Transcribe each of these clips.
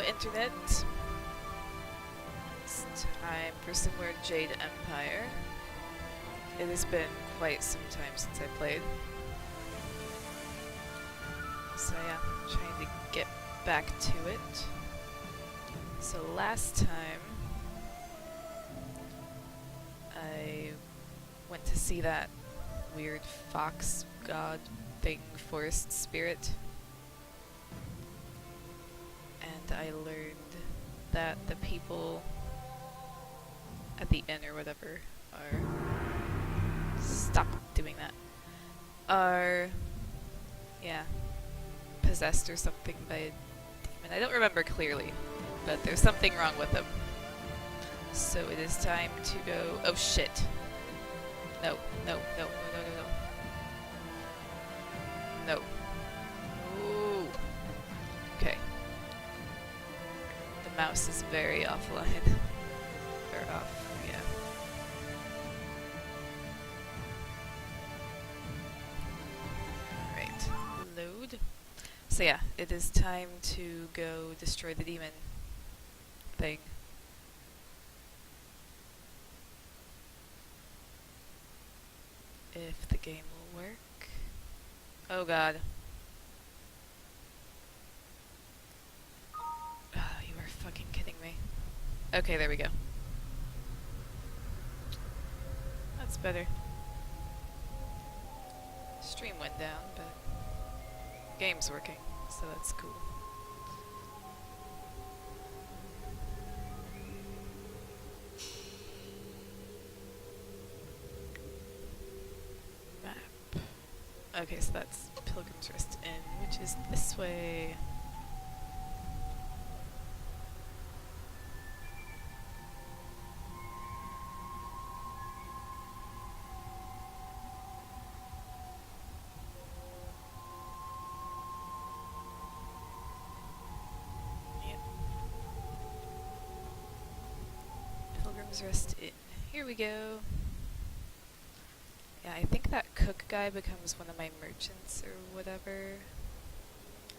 internet. It's time for some more Jade Empire. It has been quite some time since I played. So yeah, trying to get back to it. So last time, I went to see that weird fox god thing, forest spirit. And I learned that the people at the inn or whatever are... Stop doing that. Are... yeah, possessed or something by a demon. I don't remember clearly, but there's something wrong with them. So it is time to go... Oh shit. No, no, no, no, no, no, no. No. Ooh. Okay. The mouse is very offline. Or off, yeah. Alright. Load. So yeah, it is time to go destroy the demon thing. If the game will work. Oh god. Oh, you are fucking kidding me. Okay, there we go. That's better. Stream went down, but game's working, so that's cool. Okay, so that's Pilgrim's Rest Inn, which is this way. Yep. Pilgrim's Rest Inn. Here we go. Yeah, I think that cook guy becomes one of my merchants or whatever.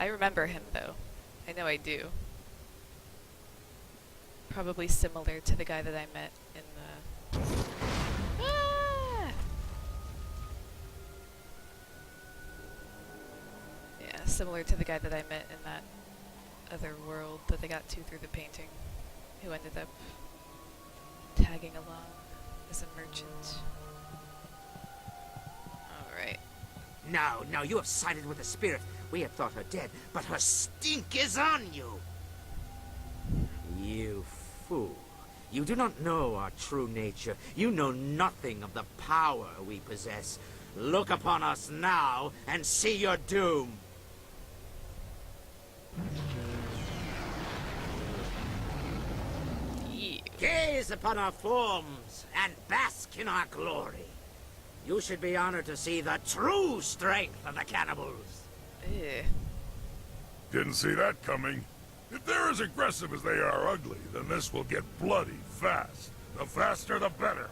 I remember him though. I know I do. Probably similar to the guy that I met in the... Ah! Yeah, similar to the guy that I met in that other world that I got to through the painting, who ended up tagging along as a merchant. Now, you have sided with the spirit. We had thought her dead, but her stink is on you. You fool. You do not know our true nature. You know nothing of the power we possess. Look upon us now and see your doom. Yeah. Gaze upon our forms and bask in our glory. You should be honored to see the true strength of the cannibals. Ugh. Didn't see that coming. If they're as aggressive as they are ugly, then this will get bloody fast. The faster, the better.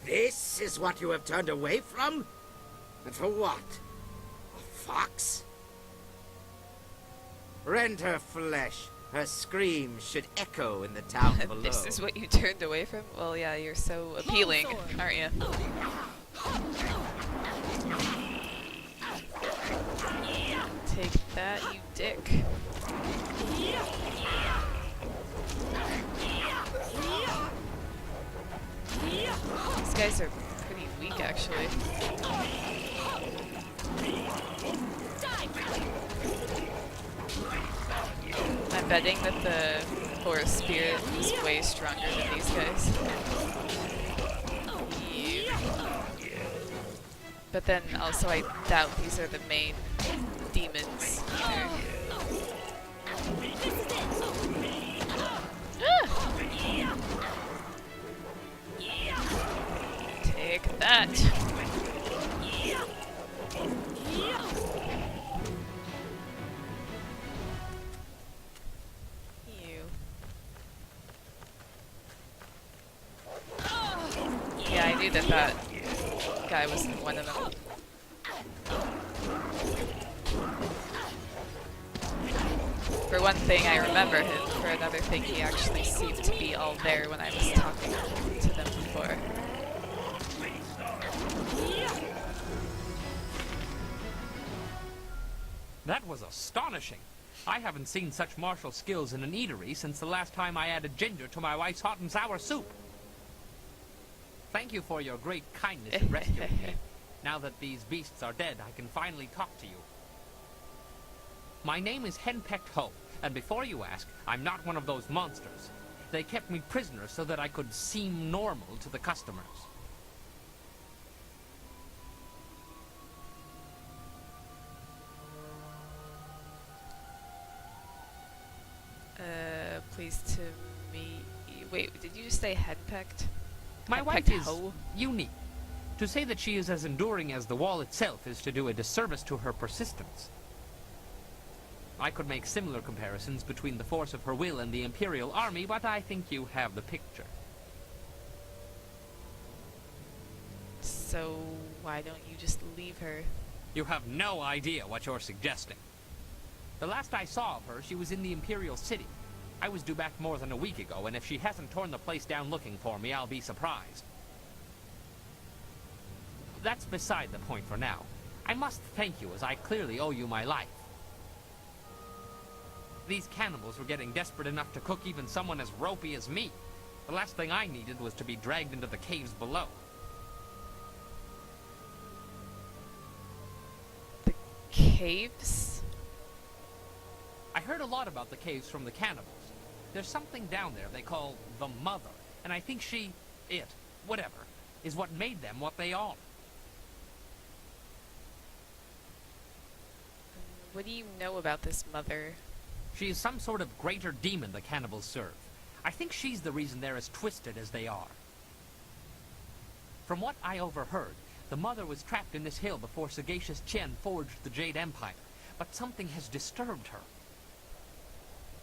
This is what you have turned away from? And for what? A fox? Rend her flesh. Her screams should echo in the town below. This is what you turned away from? Well, yeah, you're so appealing, aren't you? Take that, you dick. These guys are pretty weak, actually. I'm betting that the forest spirit is way stronger than these guys. But then also I doubt these are the main demons either. Ah! Take that! Yeah, I knew that guy was one of them. For one thing, I remember him. For another thing, he actually seemed to be all there when I was talking to them before. That was astonishing. I haven't seen such martial skills in an eatery since the last time I added ginger to my wife's hot and sour soup. Thank you for your great kindness in rescuing me. Now that these beasts are dead, I can finally talk to you. My name is Henpecked Ho, and before you ask, I'm not one of those monsters. They kept me prisoner so that I could seem normal to the customers. Pleased to meet you. Wait, did you just say henpecked? My wife Henpecked is hoe? unique. To say that she is as enduring as the wall itself is to do a disservice to her persistence. I could make similar comparisons between the force of her will and the Imperial Army, but I think you have the picture. So why don't you just leave her? You have no idea what you're suggesting. The last I saw of her, she was in the Imperial City. I was due back more than a week ago, and if she hasn't torn the place down looking for me, I'll be surprised. That's beside the point for now. I must thank you, as I clearly owe you my life. These cannibals were getting desperate enough to cook even someone as ropey as me. The last thing I needed was to be dragged into the caves below. The caves? I heard a lot about the caves from the cannibals. There's something down there they call the Mother, and I think whatever, is what made them what they are. What do you know about this mother? She is some sort of greater demon the cannibals serve. I think she's the reason they're as twisted as they are. From what I overheard, the Mother was trapped in this hill before sagacious Chen forged the Jade Empire, but something has disturbed her.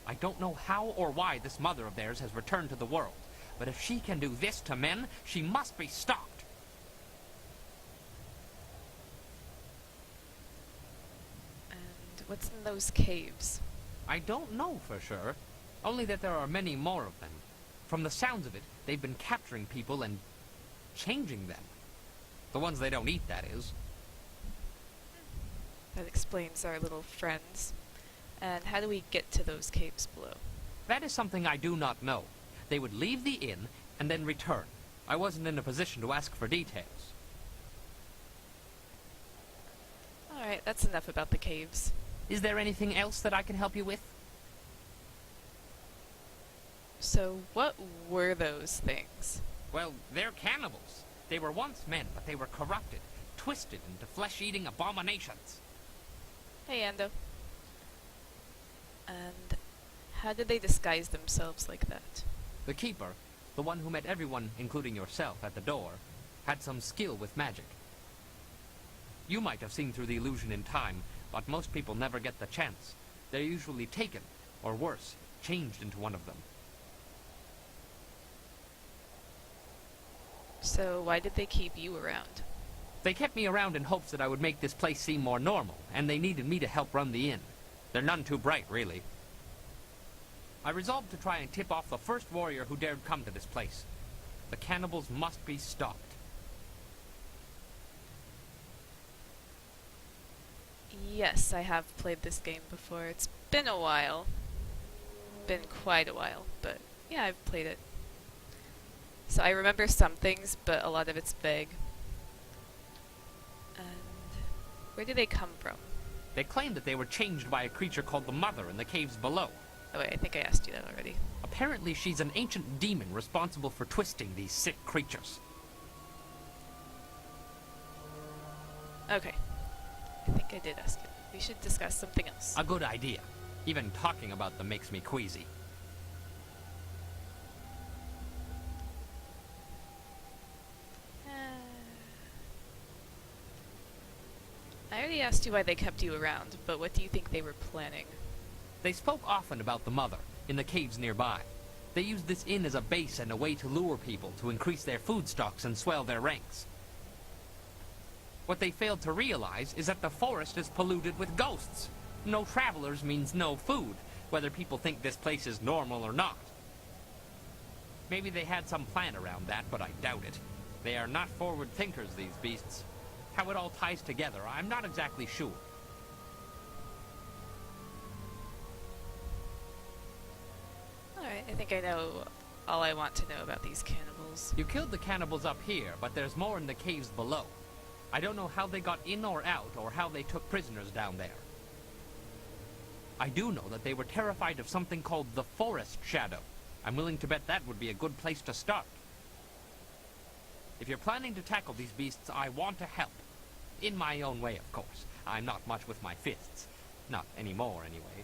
I don't know how or why this Mother of theirs has returned to the world, but if she can do this to men, she must be stopped. And what's in those caves? I don't know for sure, only that there are many more of them. From the sounds of it, they've been capturing people and changing them. The ones they don't eat, that is. That explains our little friends. And how do we get to those caves below? That is something I do not know. They would leave the inn and then return. I wasn't in a position to ask for details. Alright, that's enough about the caves. Is there anything else that I can help you with? So, what were those things? Well, they're cannibals. They were once men, but they were corrupted, twisted into flesh-eating abominations. Hey, Ando. And how did they disguise themselves like that? The keeper, the one who met everyone, including yourself, at the door, had some skill with magic. You might have seen through the illusion in time, but most people never get the chance. They're usually taken, or worse, changed into one of them. So why did they keep you around? They kept me around in hopes that I would make this place seem more normal, and they needed me to help run the inn. They're none too bright, really. I resolved to try and tip off the first warrior who dared come to this place. The cannibals must be stopped. Yes, I have played this game before. It's been a while. Been quite a while, but yeah, I've played it. So I remember some things, but a lot of it's vague. And where do they come from? They claimed that they were changed by a creature called the Mother in the caves below. Oh wait, I think I asked you that already. Apparently she's an ancient demon responsible for twisting these sick creatures. Okay. I think I did ask you. We should discuss something else. A good idea. Even talking about them makes me queasy. I already asked you why they kept you around, but what do you think they were planning? They spoke often about the Mother, in the caves nearby. They used this inn as a base and a way to lure people to increase their food stocks and swell their ranks. What they failed to realize is that the forest is polluted with ghosts. No travelers means no food, whether people think this place is normal or not. Maybe they had some plan around that, but I doubt it. They are not forward thinkers, these beasts. How it all ties together, I'm not exactly sure. Alright, I think I know all I want to know about these cannibals. You killed the cannibals up here, but there's more in the caves below. I don't know how they got in or out, or how they took prisoners down there. I do know that they were terrified of something called the Forest Shadow. I'm willing to bet that would be a good place to start. If you're planning to tackle these beasts, I want to help. In my own way, of course. I'm not much with my fists. Not anymore, anyway.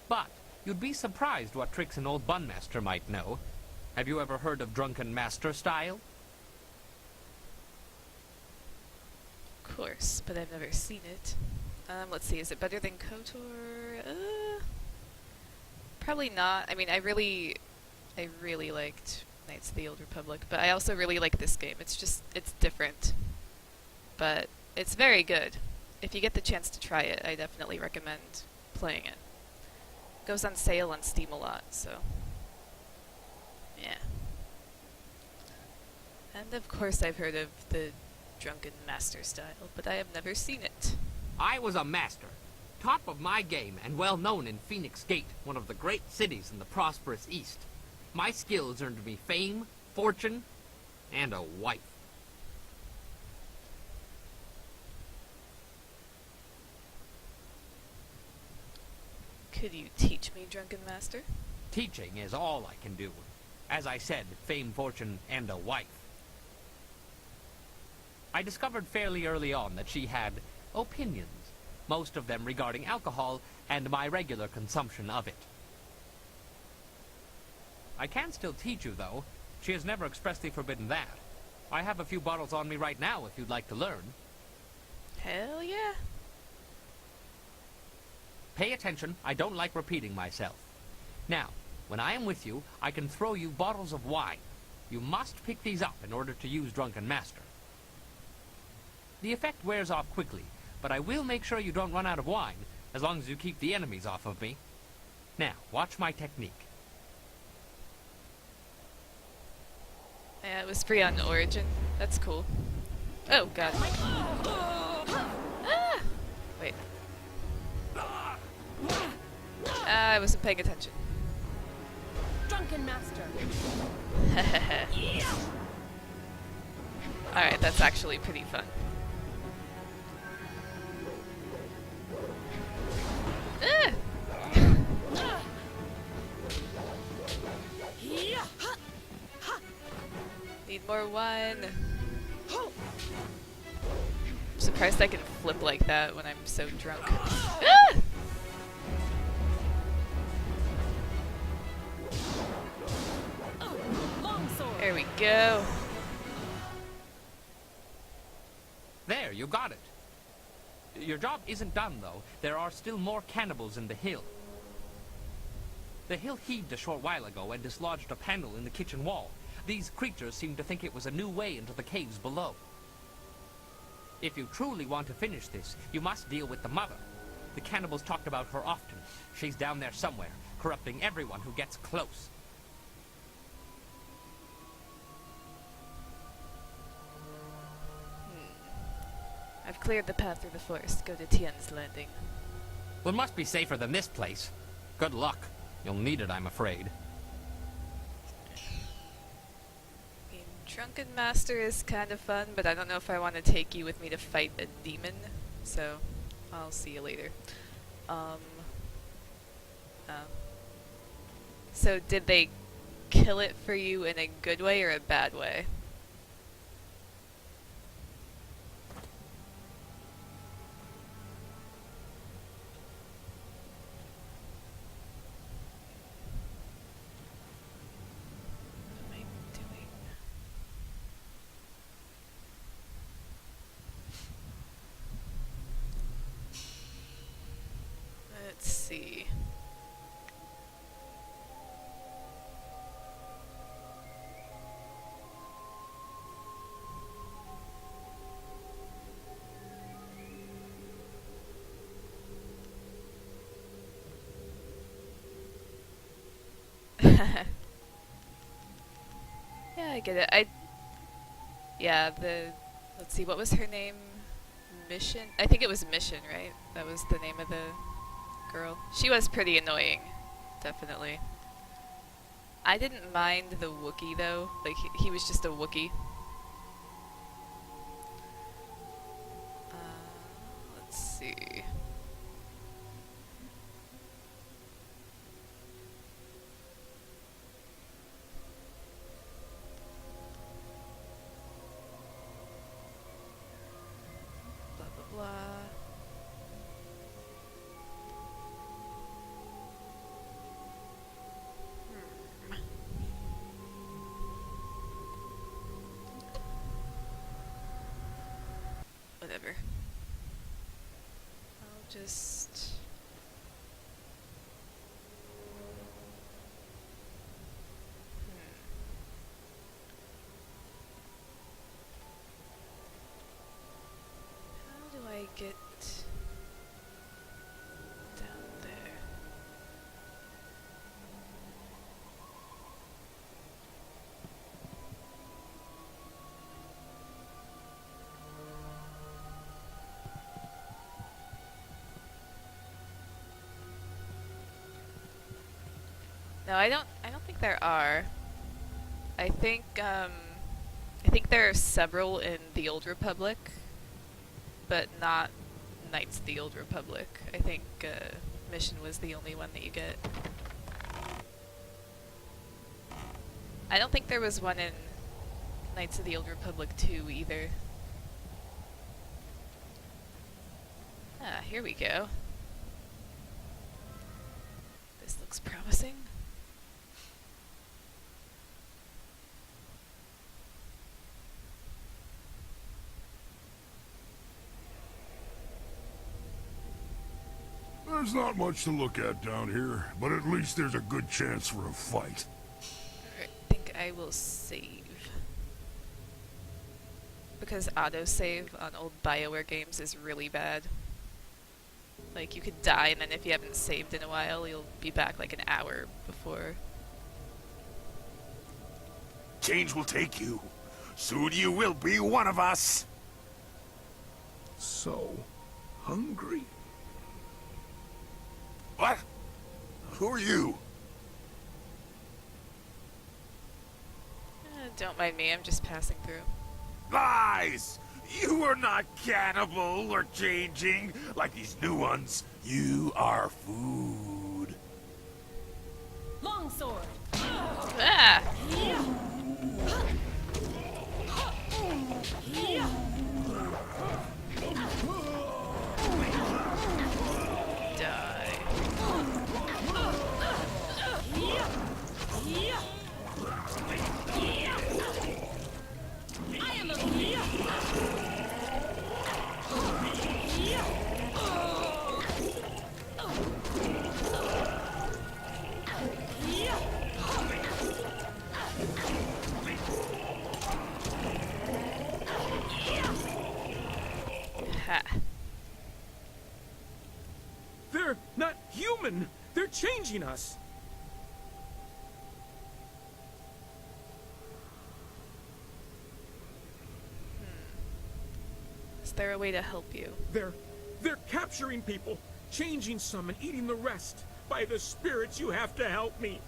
But you'd be surprised what tricks an old Bunmaster might know. Have you ever heard of Drunken Master style? Of course, but I've never seen it. Let's see, is it better than KOTOR? Probably not. I mean, I really liked Knights of the Old Republic, but I also really like this game. It's different. But it's very good. If you get the chance to try it, I definitely recommend playing it. It goes on sale on Steam a lot, so yeah. And of course I've heard of the Drunken Master style, but I have never seen it. I was a master, top of my game and well known in Phoenix Gate, one of the great cities in the prosperous East. My skills earned me fame, fortune, and a wife. Could you teach me, Drunken Master? Teaching is all I can do. As I said, fame, fortune, and a wife. I discovered fairly early on that she had opinions, most of them regarding alcohol and my regular consumption of it. I can still teach you, though. She has never expressly forbidden that. I have a few bottles on me right now if you'd like to learn. Hell yeah. Pay attention, I don't like repeating myself. Now, when I am with you, I can throw you bottles of wine. You must pick these up in order to use Drunken Master. The effect wears off quickly, but I will make sure you don't run out of wine, as long as you keep the enemies off of me. Now, watch my technique. Yeah, it was free on Origin. That's cool. Oh, God. Ah! Wait. I wasn't paying attention. Drunken Master. Alright, that's actually pretty fun. Ah! Need more wine. I'm surprised I can flip like that when I'm so drunk. Ah! There we go. There, you got it. Your job isn't done, though. There are still more cannibals in the hill. The hill heaved a short while ago and dislodged a panel in the kitchen wall. These creatures seem to think it was a new way into the caves below. If you truly want to finish this, you must deal with the mother. The cannibals talked about her often. She's down there somewhere, corrupting everyone who gets close. I've cleared the path through the forest. Go to Tien's Landing. Well, it must be safer than this place. Good luck. You'll need it, I'm afraid. I mean, Drunken Master is kind of fun, but I don't know if I want to take you with me to fight a demon. So, I'll see you later. So did they kill it for you in a good way or a bad way? What am I doing? Let's see. Yeah, I get it. Yeah, let's see, what was her name? Mission? I think it was Mission, right? That was the name of the girl. She was pretty annoying, definitely. I didn't mind the Wookiee, though. Like, he was just a Wookiee. Let's see. Blah, blah, blah. Whatever. I'll just... How do I get down there? No, I don't think there are. I think there are several in the Old Republic, but not Knights of the Old Republic. I think Mission was the only one that you get. I don't think there was one in Knights of the Old Republic 2 either. Ah, here we go. This looks promising. There's not much to look at down here, but at least there's a good chance for a fight. Alright, I think I will save. Because autosave on old BioWare games is really bad. Like, you could die, and then if you haven't saved in a while, you'll be back like an hour before. Change will take you. Soon you will be one of us. So hungry. What? Who are you? Don't mind me, I'm just passing through. Lies! You are not cannibal or changing like these new ones. You are food. Longsword. Ah! Die. I am a Ha. They're not human! They're changing us! Is there a way to help you? They're capturing people, changing some and eating the rest. By the spirits, you have to help me.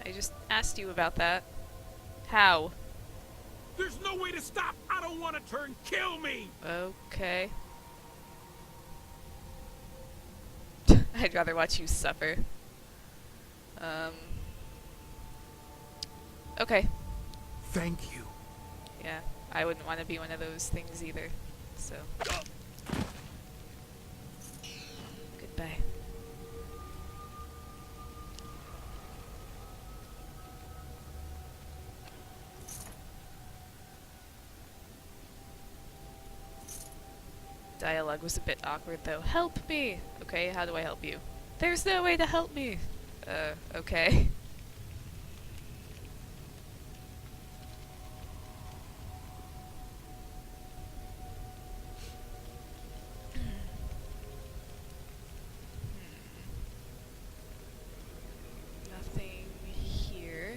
I just asked you about that. How? There's no way to stop. I don't want to turn. Kill me! Okay. I'd rather watch you suffer. Okay. Thank you. Yeah, I wouldn't want to be one of those things either. So. Goodbye. Dialogue was a bit awkward though. Help me! Okay, how do I help you? There's no way to help me! Okay. Nothing here.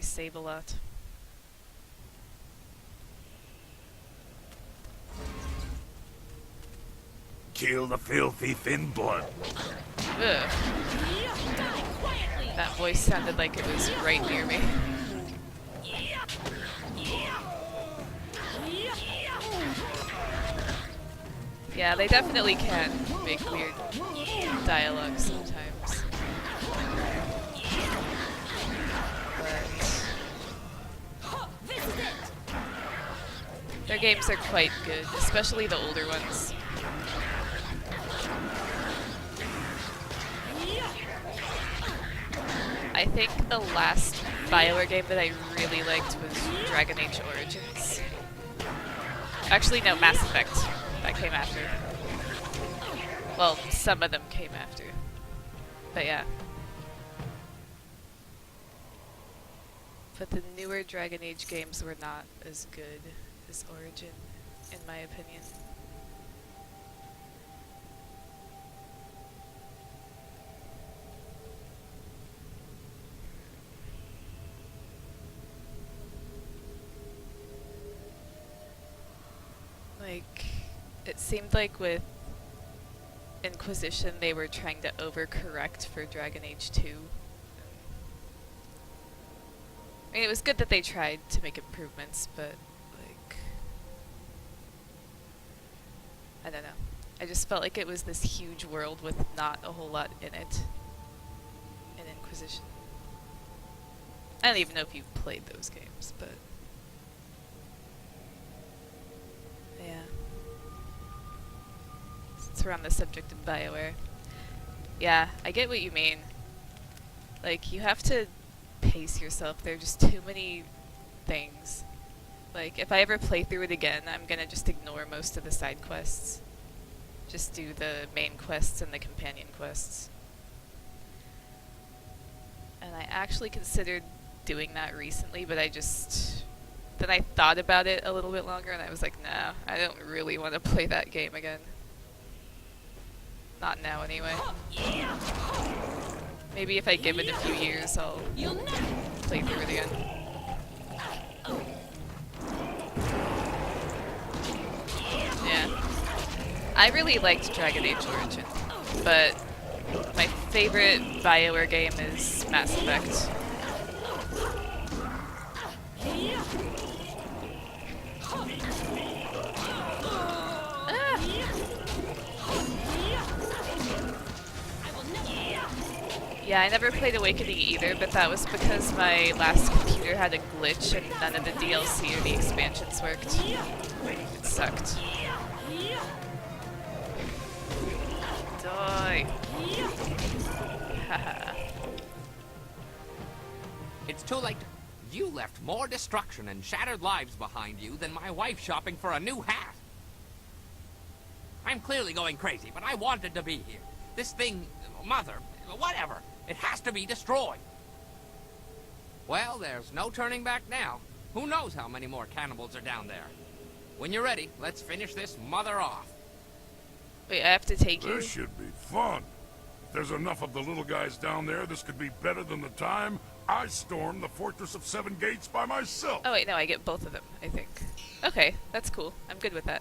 save a lot. Kill the filthy thin blood. Ugh. That voice sounded like it was right near me. Yeah, they definitely can make weird dialogue sometimes. But their games are quite good, especially the older ones. I think the last BioWare game that I really liked was Dragon Age Origins. Actually, no, Mass Effect. That came after. Well, some of them came after. But yeah. But the newer Dragon Age games were not as good as Origin, in my opinion. Like, it seemed like with Inquisition they were trying to overcorrect for Dragon Age 2. I mean, it was good that they tried to make improvements, but, like, I don't know. I just felt like it was this huge world with not a whole lot in it in Inquisition. I don't even know if you've played those games, but yeah. It's around the subject of BioWare. Yeah, I get what you mean. Like, you have to pace yourself. There are just too many things. Like, if I ever play through it again, I'm gonna just ignore most of the side quests. Just do the main quests and the companion quests. And I actually considered doing that recently, but then I thought about it a little bit longer and I was like, nah, I don't really want to play that game again. Not now, anyway. Maybe if I give it a few years, I'll play through it again. Yeah. I really liked Dragon Age Origin, but my favorite BioWare game is Mass Effect. Yeah, I never played Awakening either, but that was because my last computer had a glitch and none of the DLC or the expansions worked. It sucked. Die. Haha. It's too late. You left more destruction and shattered lives behind you than my wife shopping for a new hat. I'm clearly going crazy, but I wanted to be here. This thing, mother, whatever, it has to be destroyed. Well, there's no turning back now. Who knows how many more cannibals are down there. When you're ready, let's finish this mother off. Wait, I have to take you? This should be fun. If there's enough of the little guys down there, this could be better than the time I stormed the Fortress of Seven Gates by myself. Oh wait, no, I get both of them, I think. Okay, that's cool. I'm good with that.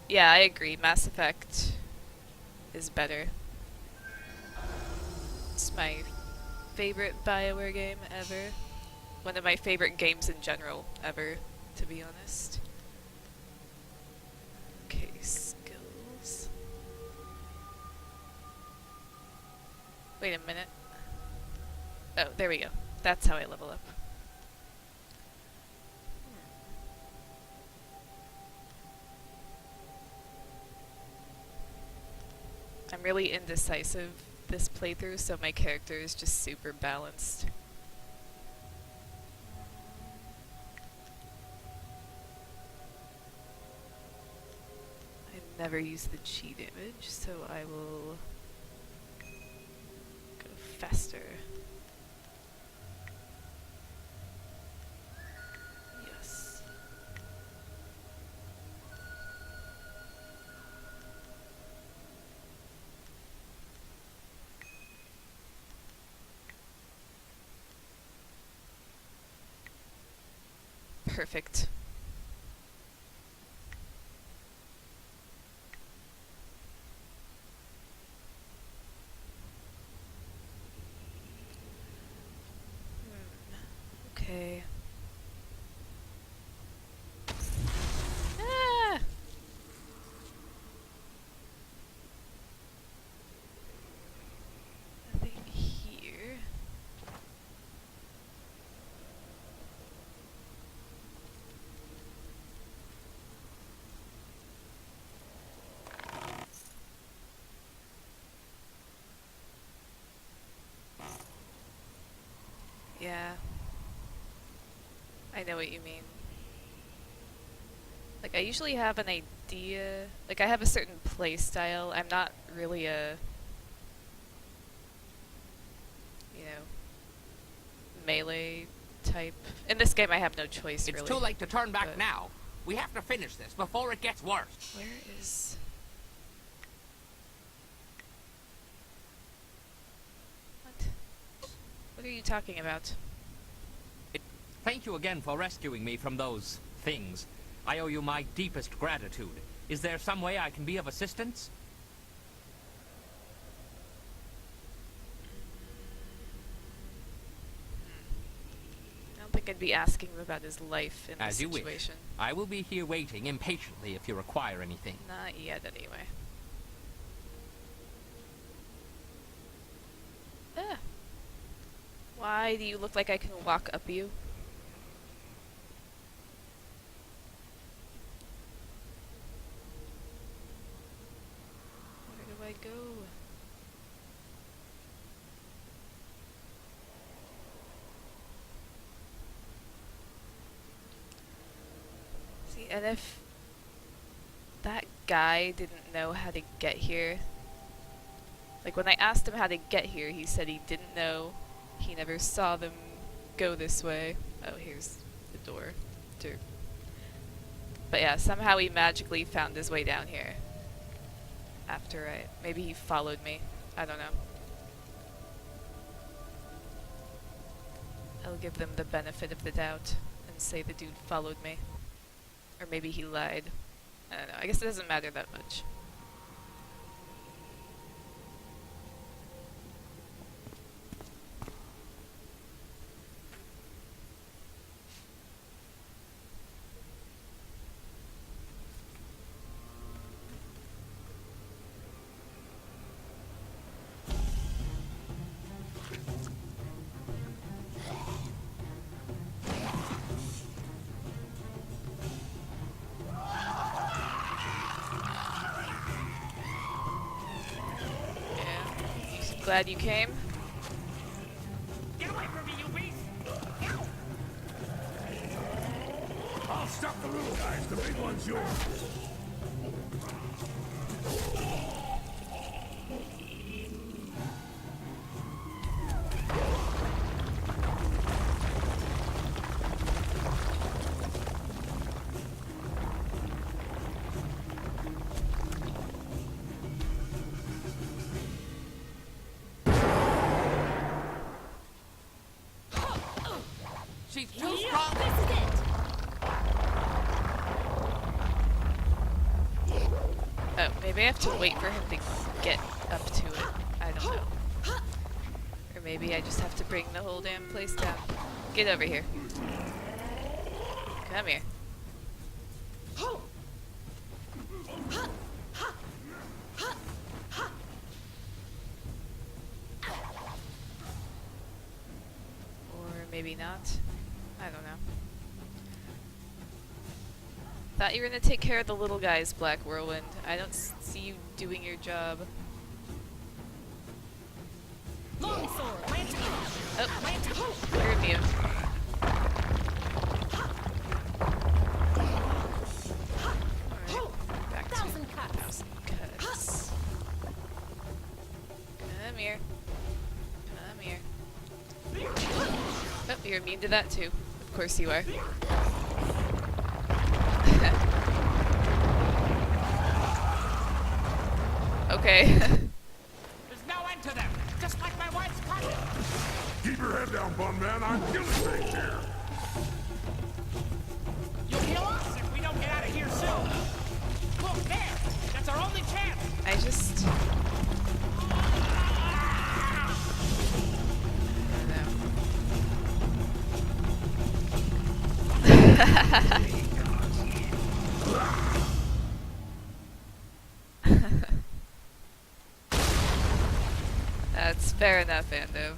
Yeah, I agree. Mass Effect is better. It's my favorite BioWare game ever. One of my favorite games in general ever, to be honest. Okay, skills. Wait a minute. Oh, there we go. That's how I level up. I'm really indecisive this playthrough, so my character is just super balanced. I never use the cheat image, so I will go faster. Yes. perfect. Okay. Ah! Nothing here. Yeah. I know what you mean. Like, I usually have an idea. Like, I have a certain play style. I'm not really a, you know, melee type. In this game, I have no choice, It's really. too late to turn back but- now. We have to finish this before it gets worse. Where is... What? What are you talking about? Thank you again for rescuing me from those things. I owe you my deepest gratitude. Is there some way I can be of assistance? I don't think I'd be asking him about his life in As this you wish. situation. I will be here waiting impatiently if you require anything. Not yet, anyway. Ah. Why do you look like I can walk up you? Where do I go? See, and if that guy didn't know how to get here, like when I asked him how to get here, he said he didn't know. He never saw them go this way. Oh, here's the door. But yeah, somehow he magically found his way down here. After maybe he followed me. I don't know. I'll give them the benefit of the doubt and say the dude followed me. Or maybe he lied. I don't know. I guess it doesn't matter that much. Glad you came. Get away from me, you beast! I'll stop the little guys. The big one's yours. She's too strong! This is it! Oh, maybe I have to wait for him to get up to it. I don't know. Or maybe I just have to bring the whole damn place down. Get over here. Come here. Or maybe not. I don't know. Thought you were gonna take care of the little guys, Black Whirlwind. I don't see you doing your job. Longsword! Lance Oh, you're immune. Alright, back to Thousand cuts. cuts. Come here. Come here. Oh, you're immune to that too. Of course you are. Okay. There's no end to them! Just like my wife's cousin! Keep your head down, bum man. I'm killing things here. Fair enough, Ando.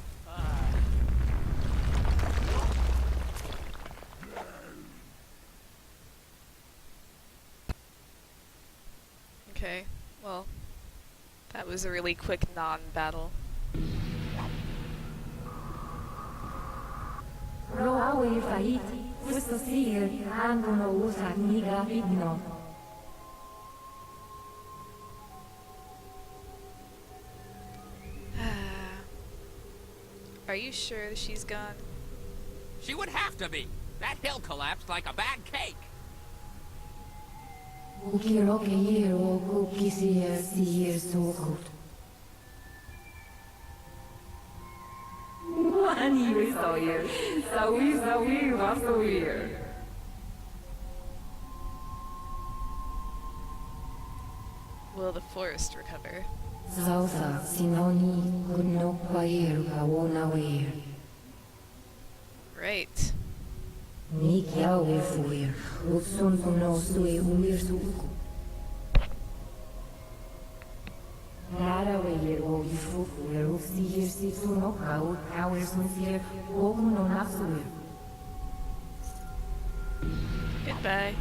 Okay, well, that was a really quick non-battle. Roawe fai, questo sigil andono usa niga igno. Are you sure she's gone? She would have to be. That hill collapsed like a bad cake. Ukiro ke yero ukisier sier sokut. Wani we sawyer, sawi wasawyer. Will the forest recover? Zausa sinoni gudno kwayer kawona wer. Right. Nik yawe fuer, utsun puno sue umir suku. Rara weyer o yifufu er ufsier si suno kaut kawer sunsier ogun no nafsuer. Goodbye.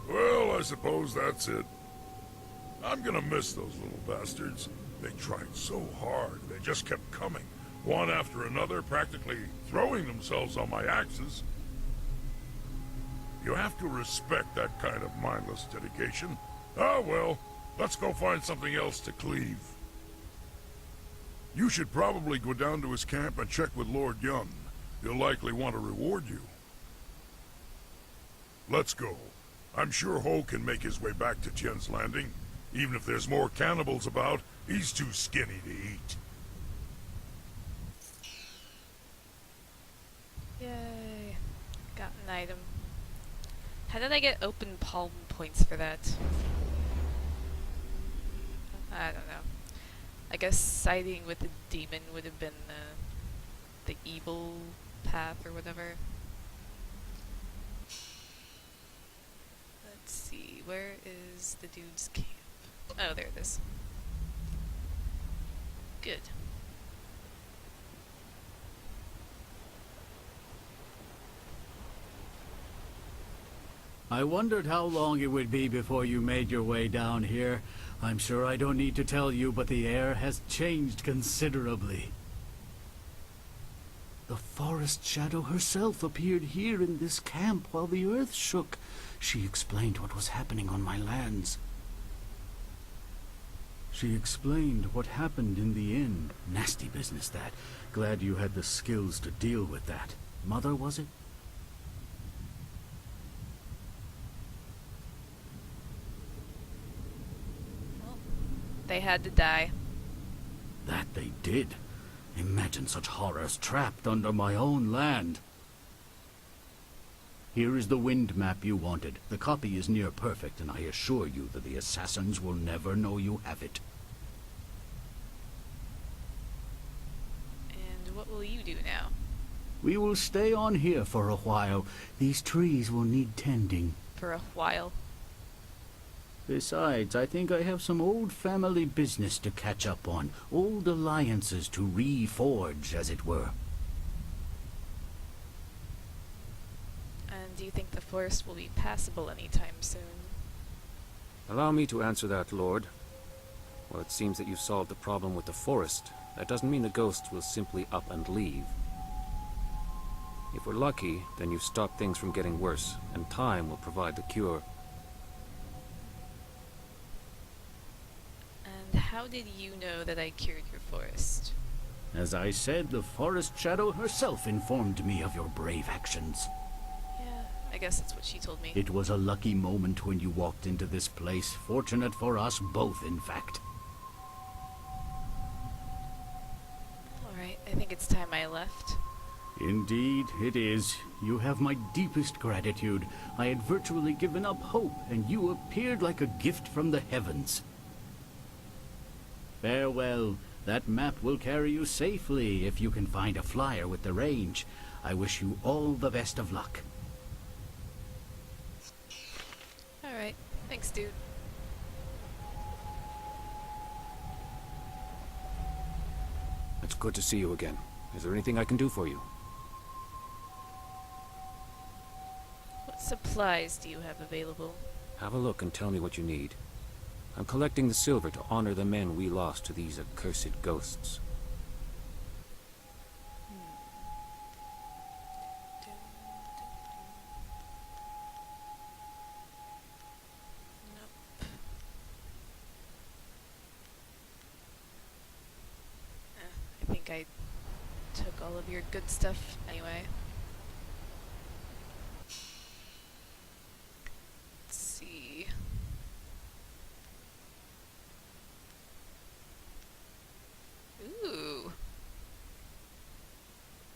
Well, I suppose that's it. I'm gonna miss those little bastards. They tried so hard. They just kept coming, one after another, practically throwing themselves on my axes. You have to respect that kind of mindless dedication. Ah, well, let's go find something else to cleave. You should probably go down to his camp and check with Lord Yun. He'll likely want to reward you. Let's go. I'm sure Ho can make his way back to Tien's Landing. Even if there's more cannibals about, he's too skinny to eat. Yay. Got an item. How did I get open palm points for that? I don't know. I guess siding with the demon would have been the evil path or whatever. Let's see, where is the dude's camp? Oh, there it is. Good. I wondered how long it would be before you made your way down here. I'm sure I don't need to tell you, but the air has changed considerably. The forest shadow herself appeared here in this camp while the earth shook. She explained what was happening on my lands. She explained what happened in the inn. Nasty business, that. Glad you had the skills to deal with that. Mother, was it? They had to die. That they did. Imagine such horrors trapped under my own land. Here is the wind map you wanted. The copy is near perfect, and I assure you that the assassins will never know you have it. And what will you do now? We will stay on here for a while. These trees will need tending. For a while. Besides, I think I have some old family business to catch up on. Old alliances to reforge, as it were. And do you think the forest will be passable anytime soon? Allow me to answer that, Lord. Well, it seems that you solved the problem with the forest. That doesn't mean the ghosts will simply up and leave. If we're lucky, then you stop things from getting worse, and time will provide the cure. And how did you know that I cured your forest? As I said, the forest shadow herself informed me of your brave actions. Yeah, I guess that's what she told me. It was a lucky moment when you walked into this place. Fortunate for us both, in fact. Alright, I think it's time I left. Indeed, it is. You have my deepest gratitude. I had virtually given up hope, and you appeared like a gift from the heavens. Farewell. That map will carry you safely if you can find a flyer with the range. I wish you all the best of luck. Alright, thanks dude. good to see you again. Is there anything I can do for you? What supplies do you have available? Have a look and tell me what you need. I'm collecting the silver to honor the men we lost to these accursed ghosts. Nope. I think I took all of your good stuff anyway. Let's see. Ooh.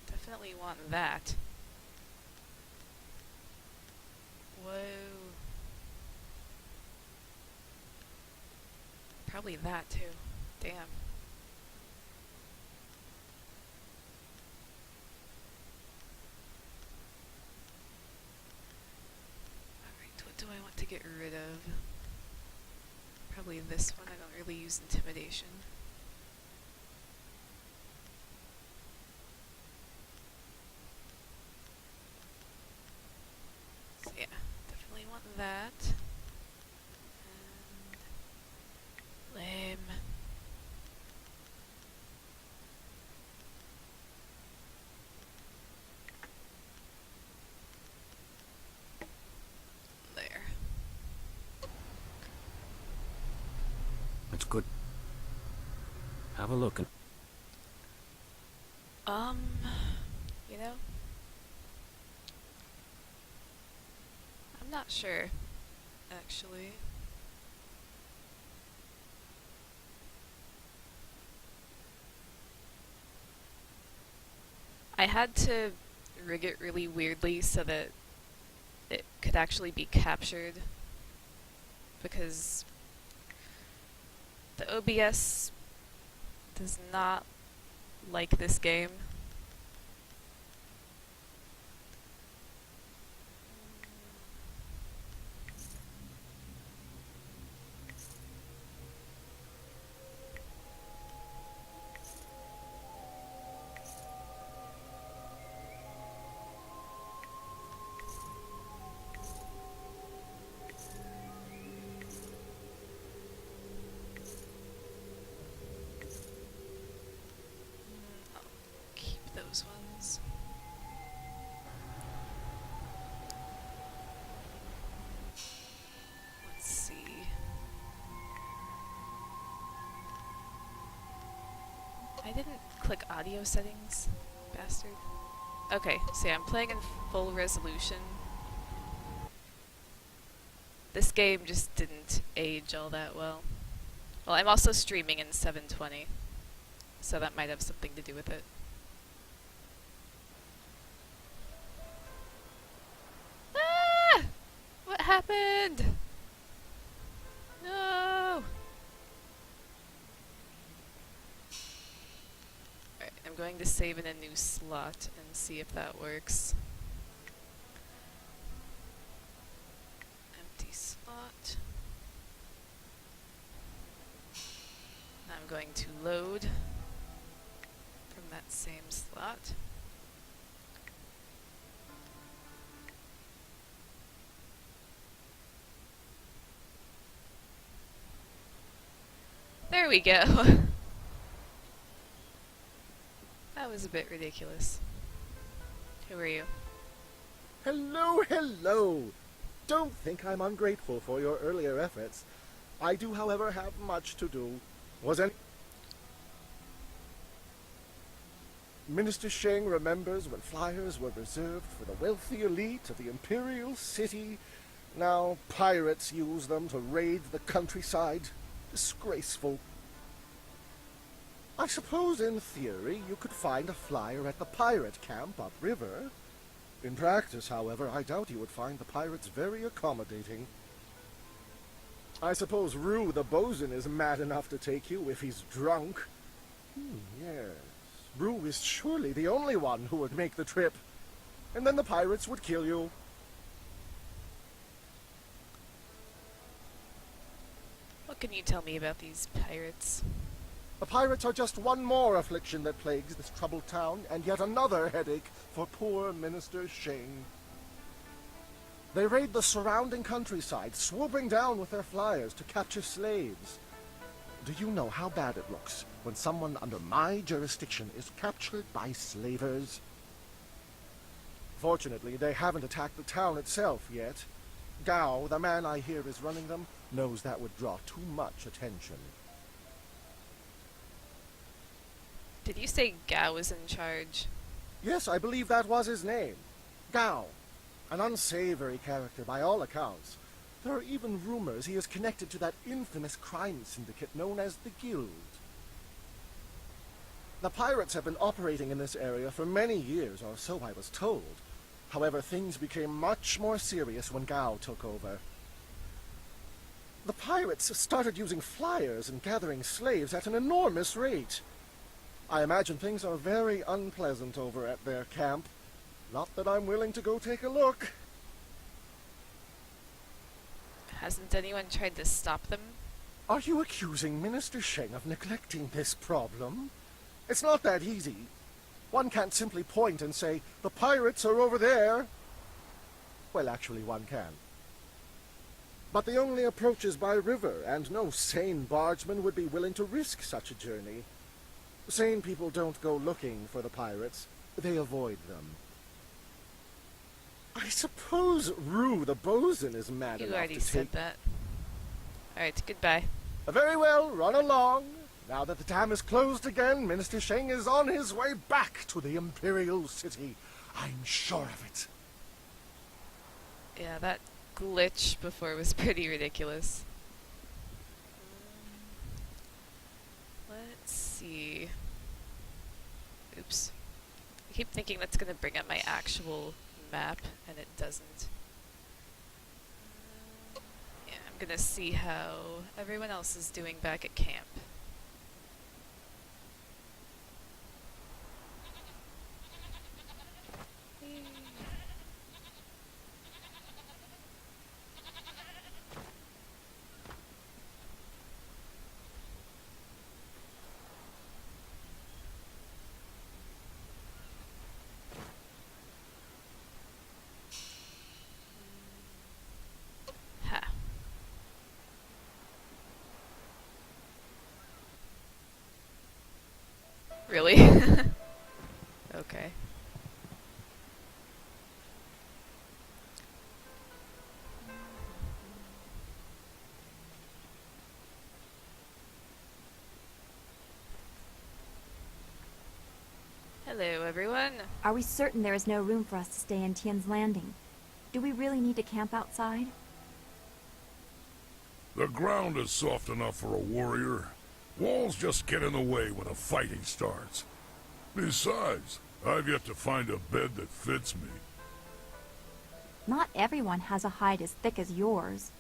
Definitely want that. Whoa. Probably that too. Damn. Alright, what do I want to get rid of? Probably this one. I don't really use intimidation. So yeah, definitely want that. And lame. There. That's good. Have a look and... You know? I'm not sure, actually. I had to rig it really weirdly so that it could actually be captured, because the OBS does not like this game. I'll keep those ones. Let's see. I didn't click audio settings, bastard. Okay, so yeah, I'm playing in full resolution. This game just didn't age all that well. Well, I'm also streaming in 720, so that might have something to do with it. Ah! What happened? No! Alright, I'm going to save in a new slot and see if that works. Empty slot. I'm going to load from that same slot. There we go. That was a bit ridiculous. Who are you? Hello, hello! Don't think I'm ungrateful for your earlier efforts. I do, however, have much to do. Was any... Minister Sheng remembers when flyers were reserved for the wealthy elite of the Imperial City. Now pirates use them to raid the countryside. Disgraceful. I suppose in theory you could find a flyer at the pirate camp upriver. In practice, however, I doubt you would find the pirates very accommodating. I suppose Rue the bosun is mad enough to take you if he's drunk. Yes. Rue is surely the only one who would make the trip. And then the pirates would kill you. What can you tell me about these pirates? The pirates are just one more affliction that plagues this troubled town, and yet another headache for poor Minister Shane. They raid the surrounding countryside, swooping down with their flyers to capture slaves. Do you know how bad it looks when someone under my jurisdiction is captured by slavers? Fortunately, they haven't attacked the town itself yet. Gao, the man I hear is running them, knows that would draw too much attention. Did you say Gao was in charge? Yes, I believe that was his name. Gao. An unsavory character by all accounts. There are even rumors he is connected to that infamous crime syndicate known as the Guild. The pirates have been operating in this area for many years, or so I was told. However, things became much more serious when Gao took over. The pirates started using flyers and gathering slaves at an enormous rate. I imagine things are very unpleasant over at their camp. Not that I'm willing to go take a look. Hasn't anyone tried to stop them? Are you accusing Minister Sheng of neglecting this problem? It's not that easy. One can't simply point and say, the pirates are over there. Well, actually, one can. But the only approach is by river, and no sane bargeman would be willing to risk such a journey. Sane people don't go looking for the pirates. They avoid them. I suppose Rue the bosun is mad You enough already to said take... that. Alright, goodbye. Very well, run along. Now that the dam is closed again, Minister Sheng is on his way back to the Imperial City. I'm sure of it. Yeah, that glitch before was pretty ridiculous. Let's see. Oops. I keep thinking that's gonna bring up my actual map, and it doesn't. Yeah, I'm gonna see how everyone else is doing back at camp. Ha. Really? Okay. Hello, everyone. Are we certain there is no room for us to stay in Tian's Landing? Do we really need to camp outside? The ground is soft enough for a warrior. Walls just get in the way when a fighting starts. Besides, I've yet to find a bed that fits me. Not everyone has a hide as thick as yours.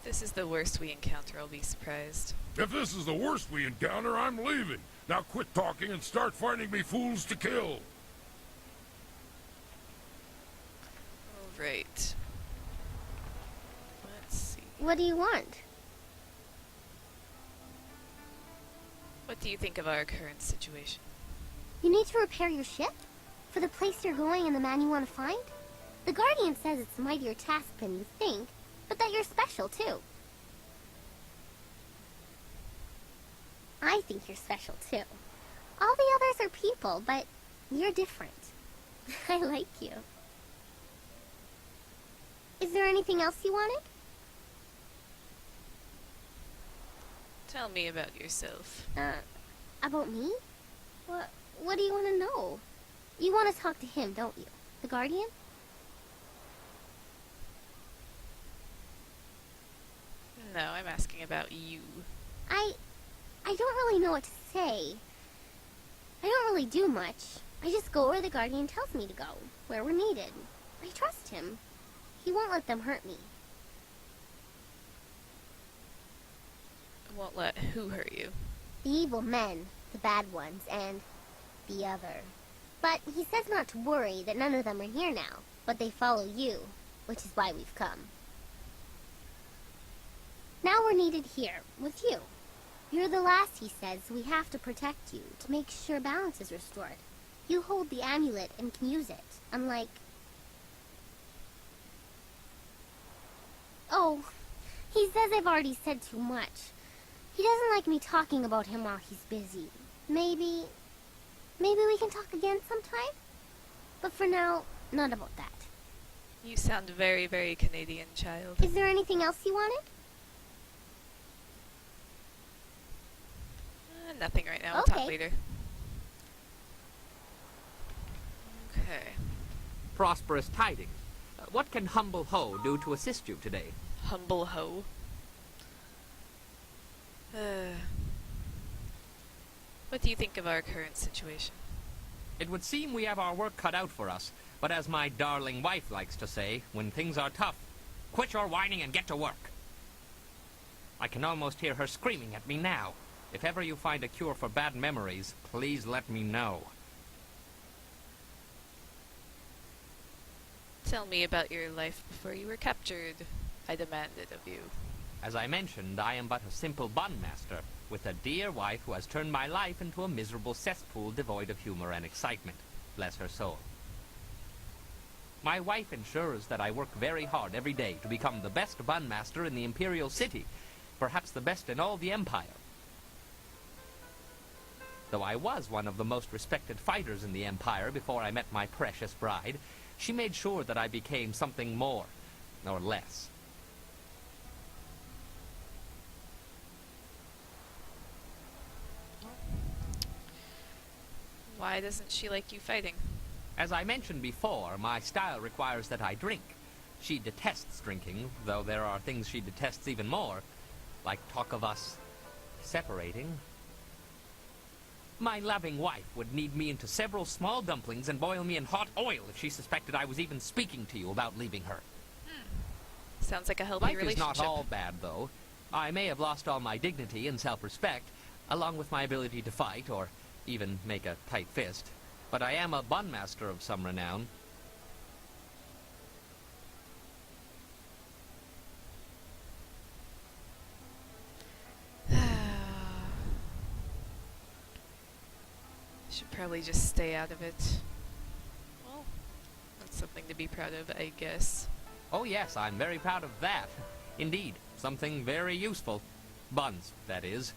This is the worst we encounter, I'll be surprised. If this is the worst we encounter, I'm leaving. Now quit talking and start finding me fools to kill. Alright. Let's see. What do you want? What do you think of our current situation? You need to repair your ship? For the place you're going and the man you want to find? The Guardian says it's a mightier task than you think, but that you're special, too. I think you're special, too. All the others are people, but you're different. I like you. Is there anything else you wanted? Tell me about yourself. About me? What do you want to know? You want to talk to him, don't you? The Guardian? No, I'm asking about you. I don't really know what to say. I don't really do much. I just go where the Guardian tells me to go, where we're needed. I trust him. He won't let them hurt me. Won't let who hurt you? The evil men, the bad ones, and the other. But he says not to worry, that none of them are here now. But they follow you, which is why we've come. Now we're needed here, with you. You're the last, he says, so we have to protect you, to make sure balance is restored. You hold the amulet and can use it, unlike... Oh, he says I've already said too much. He doesn't like me talking about him while he's busy. Maybe we can talk again sometime? But for now, not about that. You sound very, very Canadian, child. Is there anything else you wanted? Nothing right now. We'll Okay. talk later. Okay. Prosperous tidings. What can Humble Ho do to assist you today? Humble Ho. What do you think of our current situation? It would seem we have our work cut out for us, but as my darling wife likes to say, when things are tough, quit your whining and get to work. I can almost hear her screaming at me now. If ever you find a cure for bad memories, please let me know. Tell me about your life before you were captured, I demanded of you. As I mentioned, I am but a simple bun master, with a dear wife who has turned my life into a miserable cesspool devoid of humor and excitement. Bless her soul. My wife ensures that I work very hard every day to become the best bun master in the Imperial City, perhaps the best in all the Empire. Though I was one of the most respected fighters in the Empire before I met my precious bride, she made sure that I became something more, or less. Why doesn't she like you fighting? As I mentioned before, my style requires that I drink. She detests drinking, though there are things she detests even more, like talk of us separating. My loving wife would knead me into several small dumplings and boil me in hot oil if she suspected I was even speaking to you about leaving her. Sounds like a healthy Life is relationship. not all bad, though. I may have lost all my dignity and self-respect, along with my ability to fight, or even make a tight fist. But I am a bun master of some renown. Should probably just stay out of it. Well, that's something to be proud of, I guess. Oh yes, I'm very proud of that. Indeed, something very useful. Buns, that is.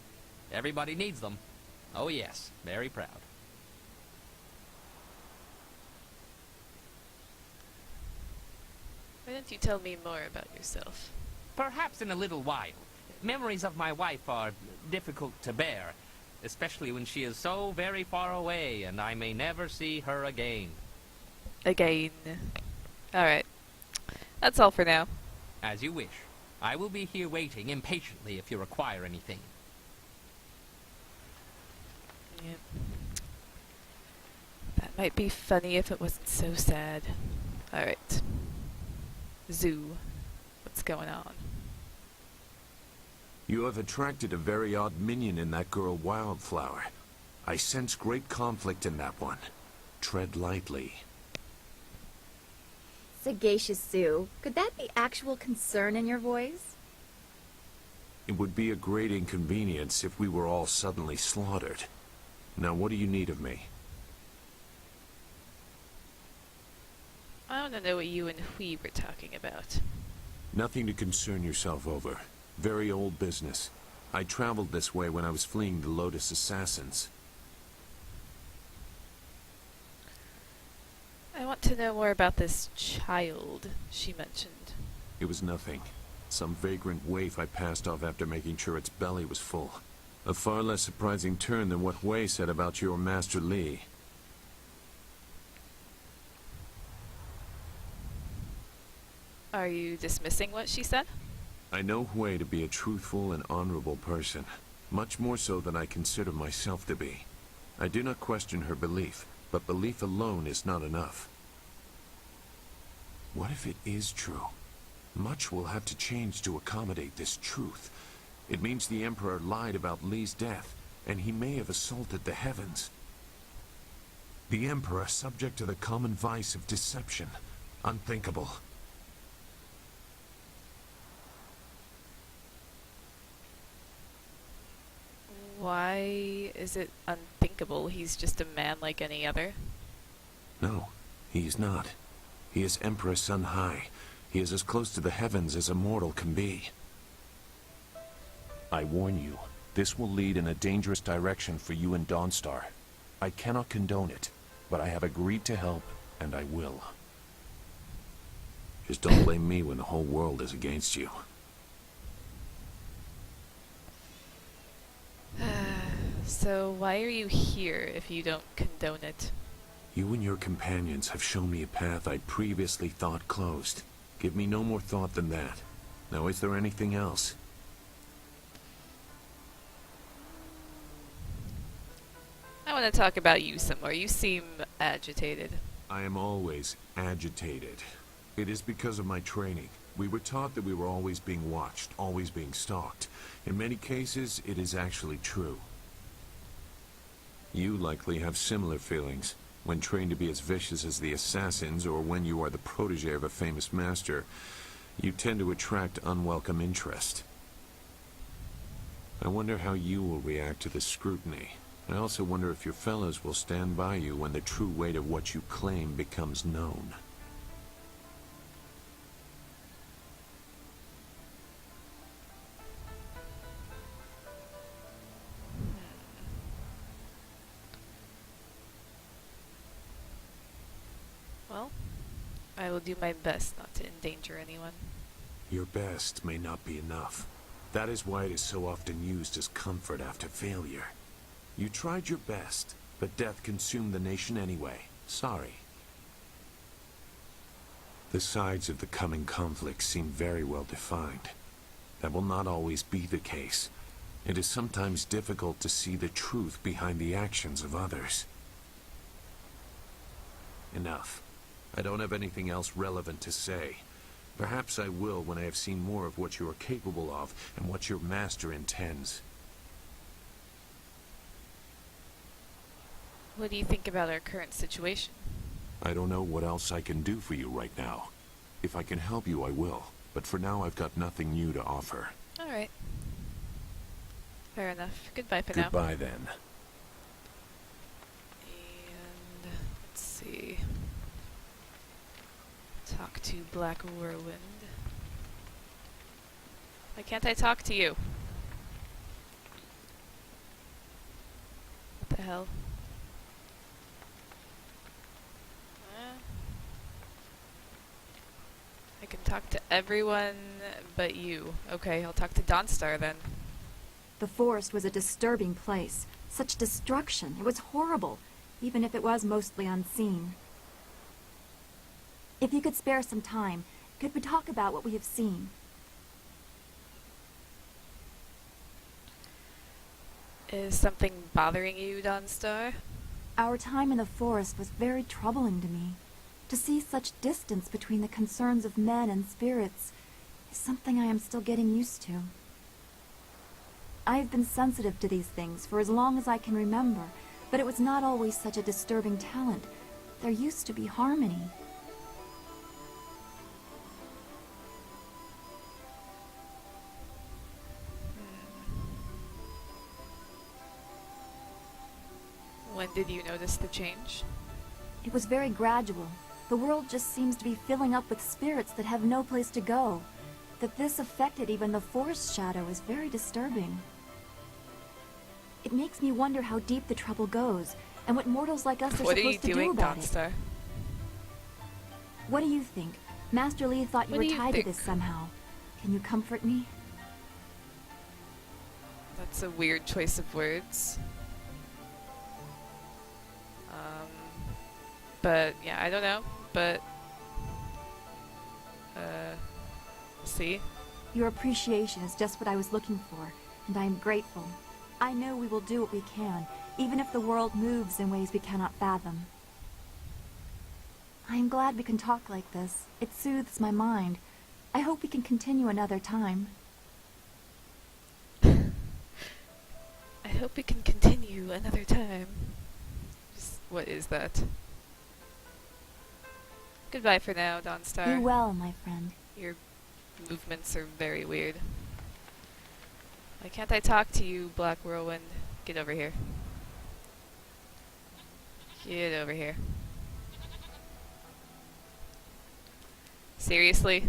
Everybody needs them. Oh yes, very proud. Why don't you tell me more about yourself? Perhaps in a little while. Memories of my wife are difficult to bear, especially when she is so very far away and I may never see her again. Again. Alright. That's all for now. As you wish. I will be here waiting impatiently if you require anything. Yep. That might be funny if it wasn't so sad. Alright. Zoo. What's going on? You have attracted a very odd minion in that girl Wildflower. I sense great conflict in that one. Tread lightly. Sagacious Sue, could that be actual concern in your voice? It would be a great inconvenience if we were all suddenly slaughtered. Now what do you need of me? I want to know what you and Hui were talking about. Nothing to concern yourself over. Very old business. I traveled this way when I was fleeing the Lotus Assassins. I want to know more about this child she mentioned. It was nothing. Some vagrant waif I passed off after making sure its belly was full. A far less surprising turn than what Wei said about your Master Li. Are you dismissing what she said? I know Wei to be a truthful and honorable person, much more so than I consider myself to be. I do not question her belief, but belief alone is not enough. What if it is true? Much will have to change to accommodate this truth. It means the Emperor lied about Li's death, and he may have assaulted the heavens. The Emperor subject to the common vice of deception. Unthinkable. Why is it unthinkable? He's just a man like any other. No, he is not. He is Emperor Sun High. He is as close to the heavens as a mortal can be. I warn you, this will lead in a dangerous direction for you and Dawnstar. I cannot condone it, but I have agreed to help, and I will. Just don't blame me when the whole world is against you. So why are you here if you don't condone it? You and your companions have shown me a path I previously thought closed. Give me no more thought than that. Now, is there anything else? I want to talk about you some more. You seem agitated. I am always agitated. It is because of my training. We were taught that we were always being watched, always being stalked. In many cases, it is actually true. You likely have similar feelings. When trained to be as vicious as the assassins, or when you are the protege of a famous master, you tend to attract unwelcome interest. I wonder how you will react to this scrutiny. I also wonder if your fellows will stand by you when the true weight of what you claim becomes known. Well, I will do my best not to endanger anyone. Your best may not be enough. That is why it is so often used as comfort after failure. You tried your best, but death consumed the nation anyway. Sorry. The sides of the coming conflict seem very well defined. That will not always be the case. It is sometimes difficult to see the truth behind the actions of others. Enough. I don't have anything else relevant to say. Perhaps I will when I have seen more of what you are capable of and what your master intends. What do you think about our current situation? I don't know what else I can do for you right now. If I can help you, I will. But for now, I've got nothing new to offer. All right. Fair enough. Goodbye for now. Goodbye, then. And let's see. Talk to Black Whirlwind. Why can't I talk to you? What the hell? I can talk to everyone but you. Okay, I'll talk to Dawnstar then. The forest was a disturbing place. Such destruction. It was horrible, even if it was mostly unseen. If you could spare some time, could we talk about what we have seen? Is something bothering you, Dawnstar? Our time in the forest was very troubling to me. To see such distance between the concerns of men and spirits is something I am still getting used to. I have been sensitive to these things for as long as I can remember, but it was not always such a disturbing talent. There used to be harmony. When did you notice the change? It was very gradual. The world just seems to be filling up with spirits that have no place to go. That this affected even the forest shadow is very disturbing. It makes me wonder how deep the trouble goes, and what mortals like us are supposed to do about it. Dawnstar? What do you think? Master Li thought you What were do you tied to think? this somehow. Can you comfort me? That's a weird choice of words. But yeah, I don't know. But see? Your appreciation is just what I was looking for, and I am grateful. I know we will do what we can, even if the world moves in ways we cannot fathom. I am glad we can talk like this. It soothes my mind. I hope we can continue another time. I hope we can continue another time. Just What is that? Goodbye for now, Dawnstar. Be well, my friend. Your movements are very weird. Why can't I talk to you, Black Whirlwind? Get over here. Get over here. Seriously?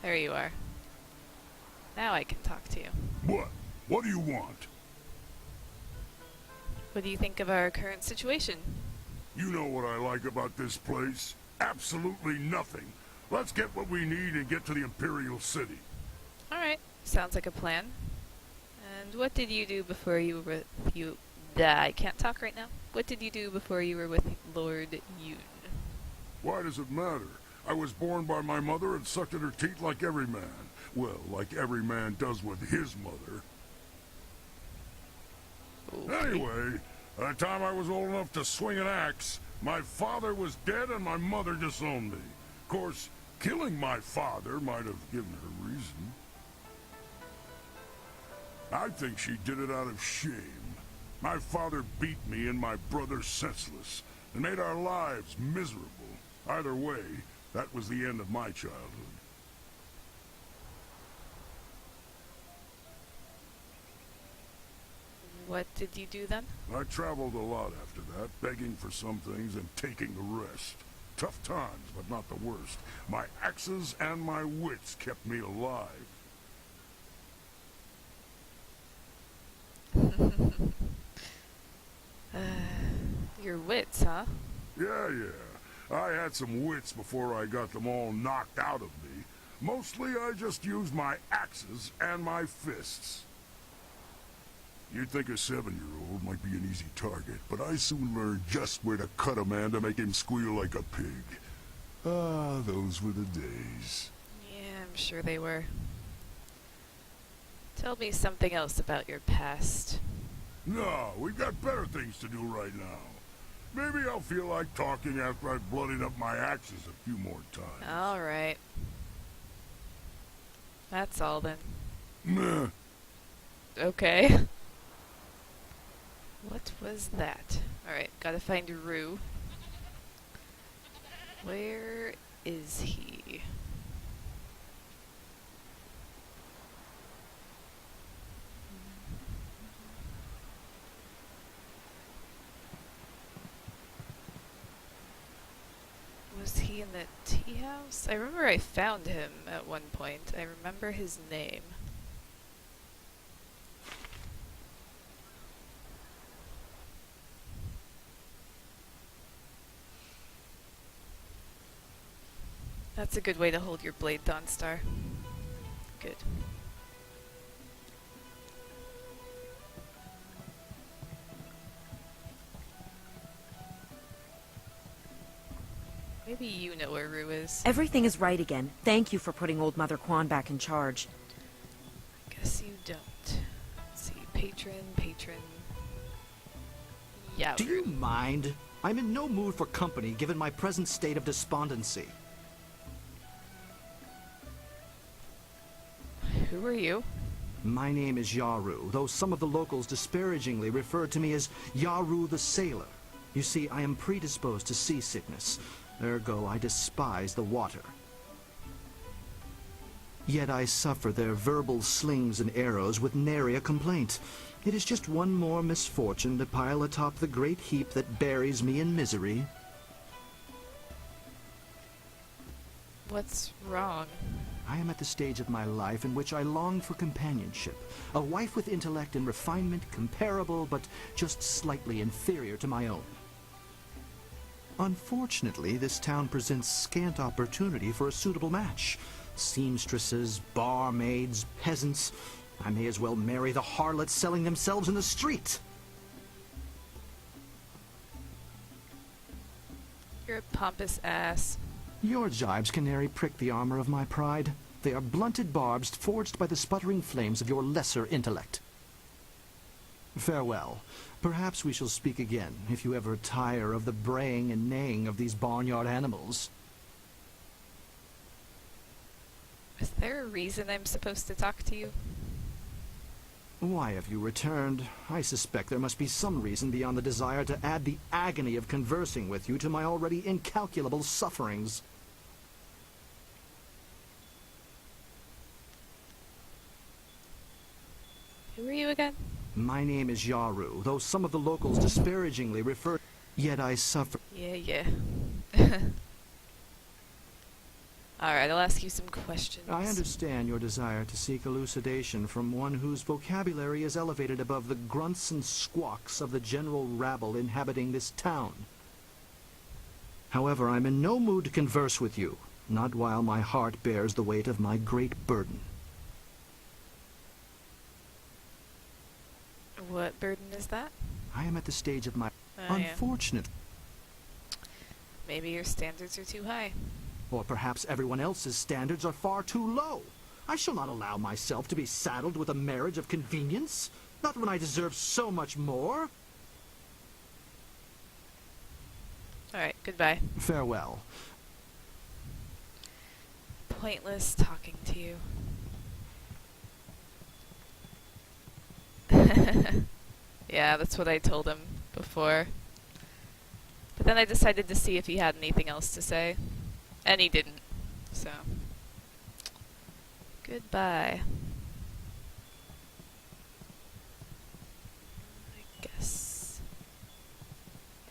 There you are. Now I can talk to you. What? What do you want? What do you think of our current situation? You know what I like about this place? Absolutely nothing. Let's get what we need and get to the Imperial City. Alright, sounds like a plan. And what did you do before you were with I can't talk right now. What did you do before you were with Lord Yoon? Why does it matter? I was born by my mother and sucked at her teat like every man. Well, like every man does with his mother. Okay. Anyway, by the time I was old enough to swing an axe, my father was dead and my mother disowned me. Of course, killing my father might have given her reason. I think she did it out of shame. My father beat me and my brother senseless, and made our lives miserable. Either way, that was the end of my childhood. What did you do then? I traveled a lot after that, begging for some things and taking the rest. Tough times, but not the worst. My axes and my wits kept me alive. Your wits, huh? Yeah. I had some wits before I got them all knocked out of me. Mostly I just used my axes and my fists. You'd think a 7-year-old might be an easy target, but I soon learned just where to cut a man to make him squeal like a pig. Ah, those were the days. Yeah, I'm sure they were. Tell me something else about your past. No, we've got better things to do right now. Maybe I'll feel like talking after I've bloodied up my axes a few more times. Alright. That's all then. Meh. Okay. What was that? Alright, gotta find Rue. Where is he? Was he in the tea house? I remember I found him at one point. I remember his name. That's a good way to hold your blade, Dawnstar. Good. Maybe you know where Rue is. Everything is right again. Thank you for putting old Mother Quan back in charge. I guess you don't. Let's see. Patron. Yeah. Do you mind? I'm in no mood for company given my present state of despondency. Who are you? My name is Yaru, though some of the locals disparagingly refer to me as Yaru the Sailor. You see, I am predisposed to seasickness. Ergo, I despise the water. Yet I suffer their verbal slings and arrows with nary a complaint. It is just one more misfortune to pile atop the great heap that buries me in misery. What's wrong? I am at the stage of my life in which I long for companionship. A wife with intellect and refinement comparable, but just slightly inferior to my own. Unfortunately, this town presents scant opportunity for a suitable match. Seamstresses, barmaids, peasants. I may as well marry the harlots selling themselves in the street. You're a pompous ass. Your jibes, canary, prick the armor of my pride. They are blunted barbs forged by the sputtering flames of your lesser intellect. Farewell. Perhaps we shall speak again, if you ever tire of the braying and neighing of these barnyard animals. Is there a reason I'm supposed to talk to you? Why have you returned? I suspect there must be some reason beyond the desire to add the agony of conversing with you to my already incalculable sufferings. Who are you again? My name is Yaru, though some of the locals disparagingly refer... Yet I suffer... Yeah. Alright, I'll ask you some questions. I understand your desire to seek elucidation from one whose vocabulary is elevated above the grunts and squawks of the general rabble inhabiting this town. However, I'm in no mood to converse with you, not while my heart bears the weight of my great burden. What burden is that? I am at the stage of my... Unfortunate. Maybe your standards are too high. Or perhaps everyone else's standards are far too low. I shall not allow myself to be saddled with a marriage of convenience, not when I deserve so much more. Alright, goodbye. Farewell. Pointless talking to you. Yeah, that's what I told him before. But then I decided to see if he had anything else to say. And he didn't. So. Goodbye.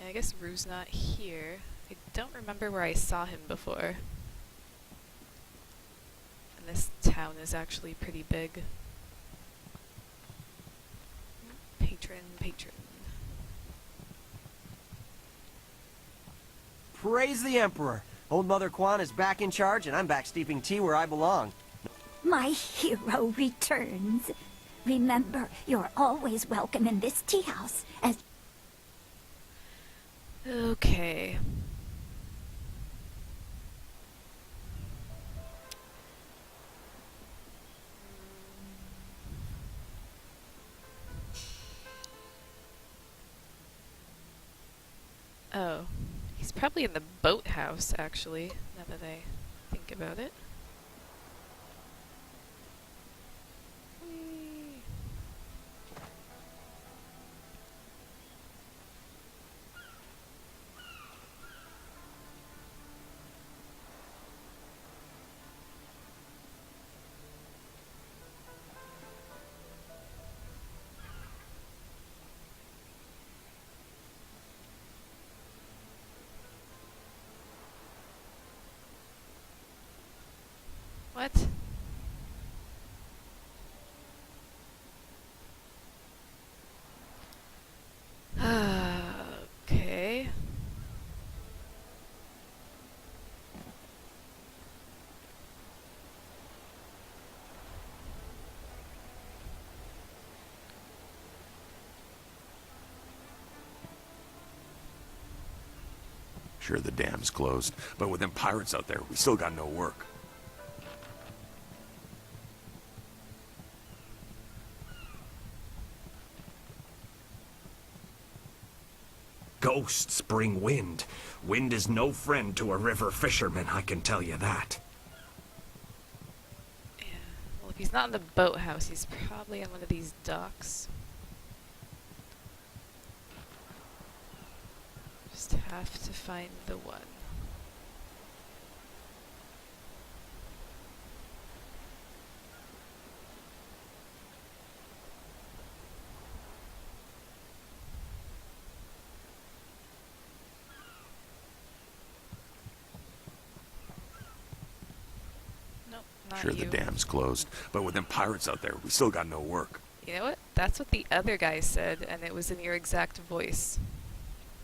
I guess Rue's not here. I don't remember where I saw him before. And this town is actually pretty big. Patron. Praise the Emperor! Old Mother Quan is back in charge, and I'm back steeping tea where I belong. My hero returns. Remember, you're always welcome in this tea house, as... Okay. Oh. He's probably in the boathouse, actually, now that I think about it. Whee! What? Okay. Sure, the dam's closed, but with them pirates out there, we still got no work. Ghosts bring wind. Wind is no friend to a river fisherman, I can tell you that. Yeah. Well, if he's not in the boathouse, he's probably on one of these docks. Just have to find the one. Sure, the dam's closed, but with them pirates out there, we still got no work. You know what? That's what the other guy said, and it was in your exact voice.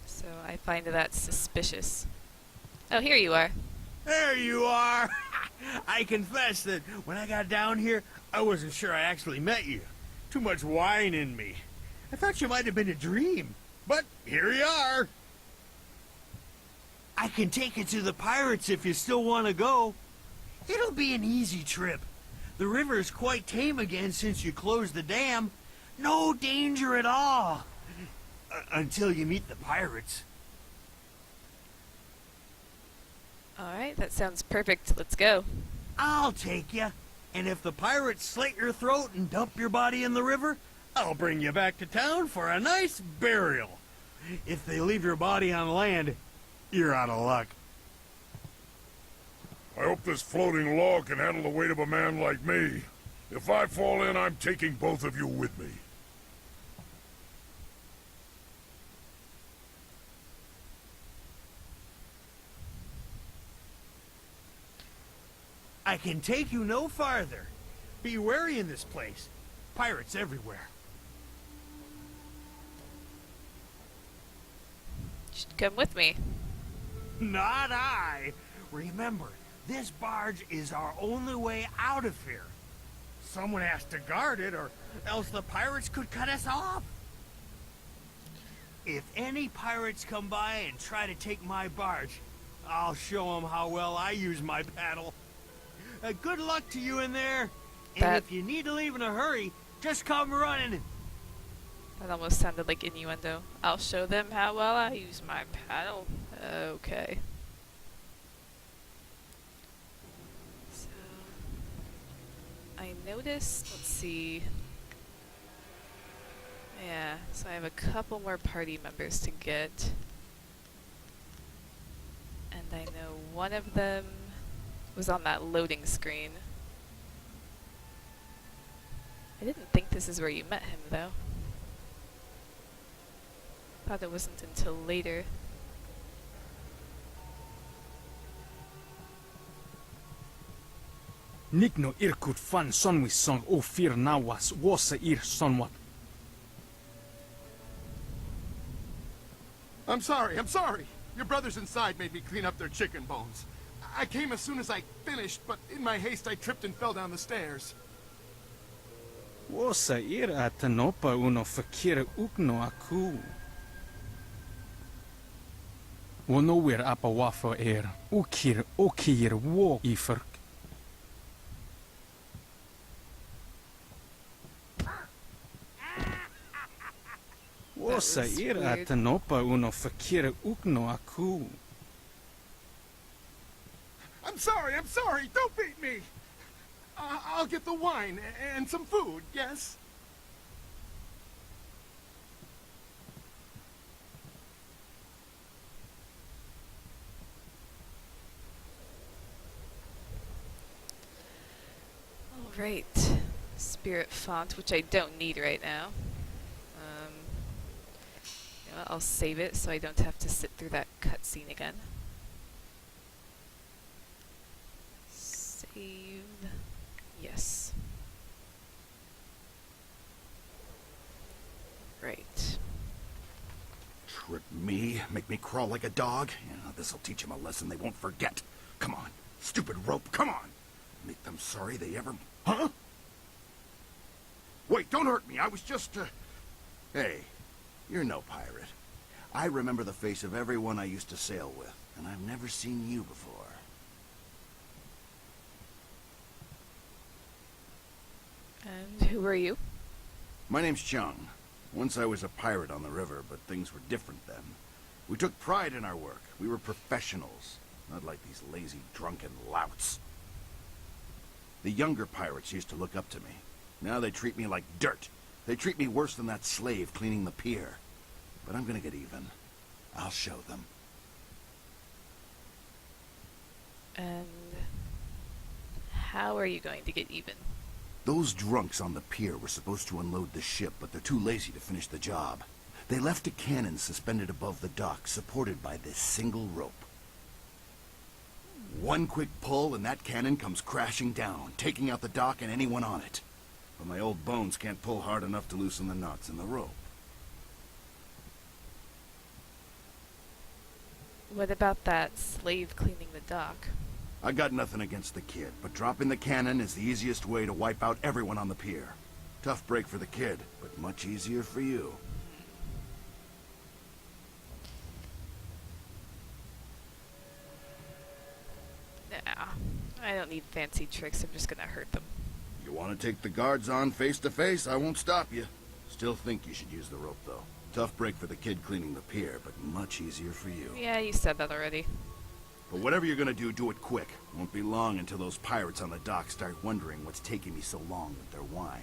So I find that suspicious. Oh, here you are. There you are! I confess that when I got down here, I wasn't sure I actually met you. Too much wine in me. I thought you might have been a dream, but here you are. I can take you to the pirates if you still want to go. It'll be an easy trip. The river is quite tame again since you closed the dam. No danger at all. Until you meet the pirates. Alright, that sounds perfect. Let's go. I'll take you. And if the pirates slit your throat and dump your body in the river, I'll bring you back to town for a nice burial. If they leave your body on land, you're out of luck. I hope this floating log can handle the weight of a man like me. If I fall in, I'm taking both of you with me. I can take you no farther. Be wary in this place. Pirates everywhere. You should come with me. Not I. Remember, this barge is our only way out of here. Someone has to guard it, or else the pirates could cut us off. If any pirates come by and try to take my barge, I'll show them how well I use my paddle. Good luck to you in there. And if you need to leave in a hurry, just come running. That almost sounded like innuendo. I'll show them how well I use my paddle. Okay. So, I noticed, let's see. Yeah, so I have a couple more party members to get. And I know one of them was on that loading screen. I didn't think this is where you met him, though. Thought it wasn't until later. Nikno irkut fan sonwisong o fir nawas wasa ir sonwat. I'm sorry. Your brothers inside made me clean up their chicken bones. I came as soon as I finished, but in my haste I tripped and fell down the stairs. Wasa ir atanopa uno fakir ukno aku. Wono wir apa wafa ukir okir wo iferk. Wasa ir atanopa uno fakir ukno aku. I'm sorry. Don't beat me. I'll get the wine and some food, yes? Alright. Spirit font, which I don't need right now. You know what, I'll save it so I don't have to sit through that cutscene again. Save. Yes. Right. Trip me? Make me crawl like a dog? Yeah, this'll teach them a lesson they won't forget. Come on. Stupid rope, come on. Make them sorry they ever... Huh? Wait, don't hurt me. I was just, Hey, you're no pirate. I remember the face of everyone I used to sail with, and I've never seen you before. And who are you? My name's Chung. Once I was a pirate on the river, but things were different then. We took pride in our work. We were professionals, not like these lazy, drunken louts. The younger pirates used to look up to me. Now they treat me like dirt. They treat me worse than that slave cleaning the pier. But I'm gonna get even. I'll show them. And how are you going to get even? Those drunks on the pier were supposed to unload the ship, but they're too lazy to finish the job. They left a cannon suspended above the dock, supported by this single rope. One quick pull and that cannon comes crashing down, taking out the dock and anyone on it. But my old bones can't pull hard enough to loosen the knots in the rope. What about that slave cleaning the dock? I got nothing against the kid, but dropping the cannon is the easiest way to wipe out everyone on the pier. Tough break for the kid, but much easier for you. Nah, I don't need fancy tricks. I'm just gonna hurt them. You want to take the guards on face to face, I won't stop you. Still think you should use the rope, though. Tough break for the kid cleaning the pier, but much easier for you. Yeah, you said that already. But whatever you're gonna do it quick. Won't be long until those pirates on the dock start wondering what's taking me so long with their wine.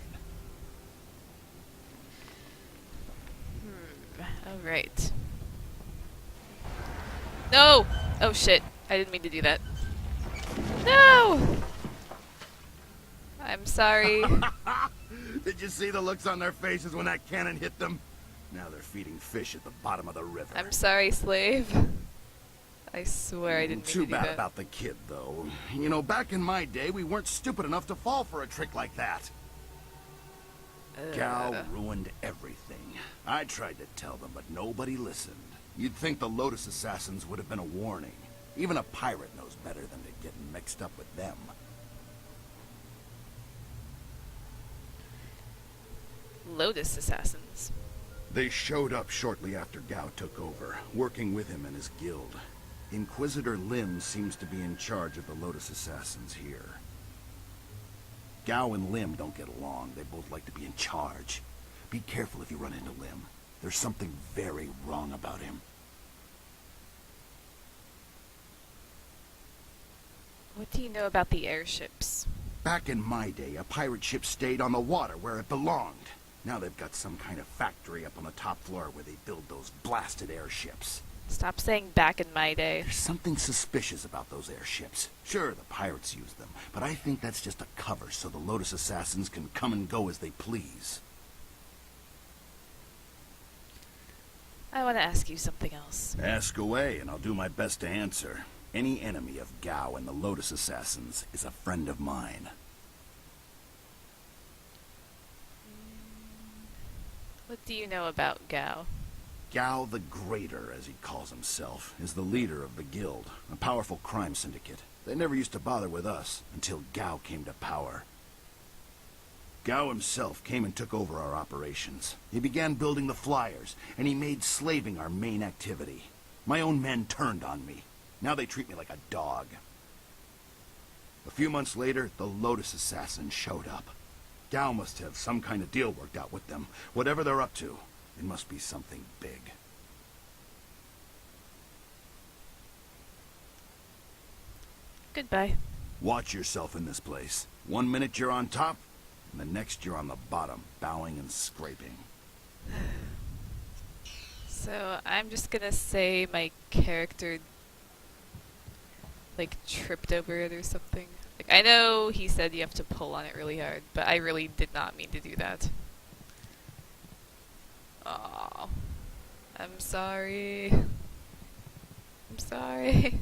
Alright. No! Oh shit. I didn't mean to do that. No! I'm sorry. Did you see the looks on their faces when that cannon hit them? Now they're feeding fish at the bottom of the river. I'm sorry, slave. I swear I didn't mean to Too do bad that. about the kid, though. You know, back in my day, we weren't stupid enough to fall for a trick like that. Gao ruined everything. I tried to tell them, but nobody listened. You'd think the Lotus Assassins would have been a warning. Even a pirate knows better than to get mixed up with them. Lotus Assassins. They showed up shortly after Gao took over, working with him and his guild. Inquisitor Lim seems to be in charge of the Lotus Assassins here. Gao and Lim don't get along. They both like to be in charge. Be careful if you run into Lim. There's something very wrong about him. What do you know about the airships? Back in my day, a pirate ship stayed on the water where it belonged. Now they've got some kind of factory up on the top floor where they build those blasted airships. Stop saying back in my day. There's something suspicious about those airships. Sure, the pirates use them, but I think that's just a cover so the Lotus Assassins can come and go as they please. I want to ask you something else. Ask away, and I'll do my best to answer. Any enemy of Gao and the Lotus Assassins is a friend of mine. What do you know about Gao? Gao the Greater, as he calls himself, is the leader of the guild, a powerful crime syndicate. They never used to bother with us until Gao came to power. Gao himself came and took over our operations. He began building the flyers, and he made slaving our main activity. My own men turned on me. Now they treat me like a dog. A few months later, the Lotus Assassins showed up. Gao must have some kind of deal worked out with them. Whatever they're up to, it must be something big. Goodbye. Watch yourself in this place. 1 minute you're on top, and the next you're on the bottom, bowing and scraping. So I'm just gonna say my character like tripped over it or something. Like, I know he said you have to pull on it really hard, but I really did not mean to do that. Aw. I'm sorry. I'm sorry.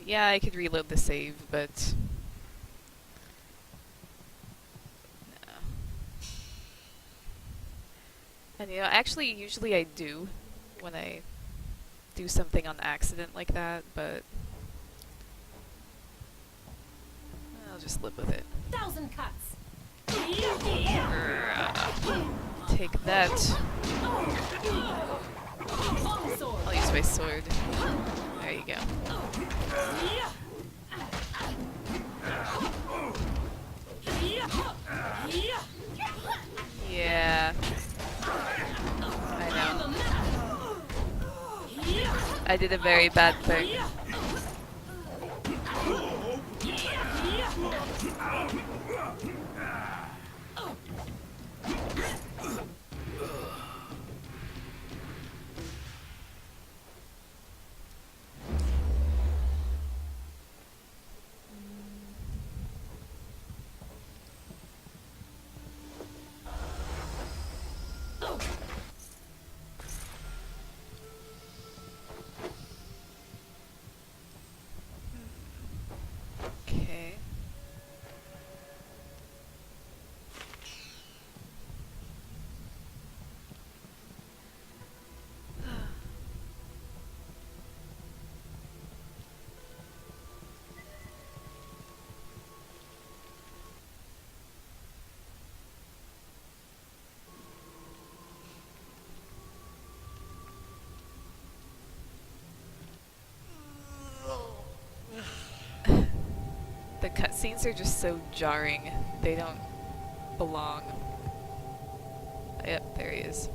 Yeah, I could reload the save, but no. And you know, actually, usually I do when I do something on accident like that, but I'll just live with it. 1,000 cuts. Take that. I'll use my sword. There you go. Yeah. I know. I did a very bad thing. Okay. The cutscenes are just so jarring. They don't belong. Yep, there he is.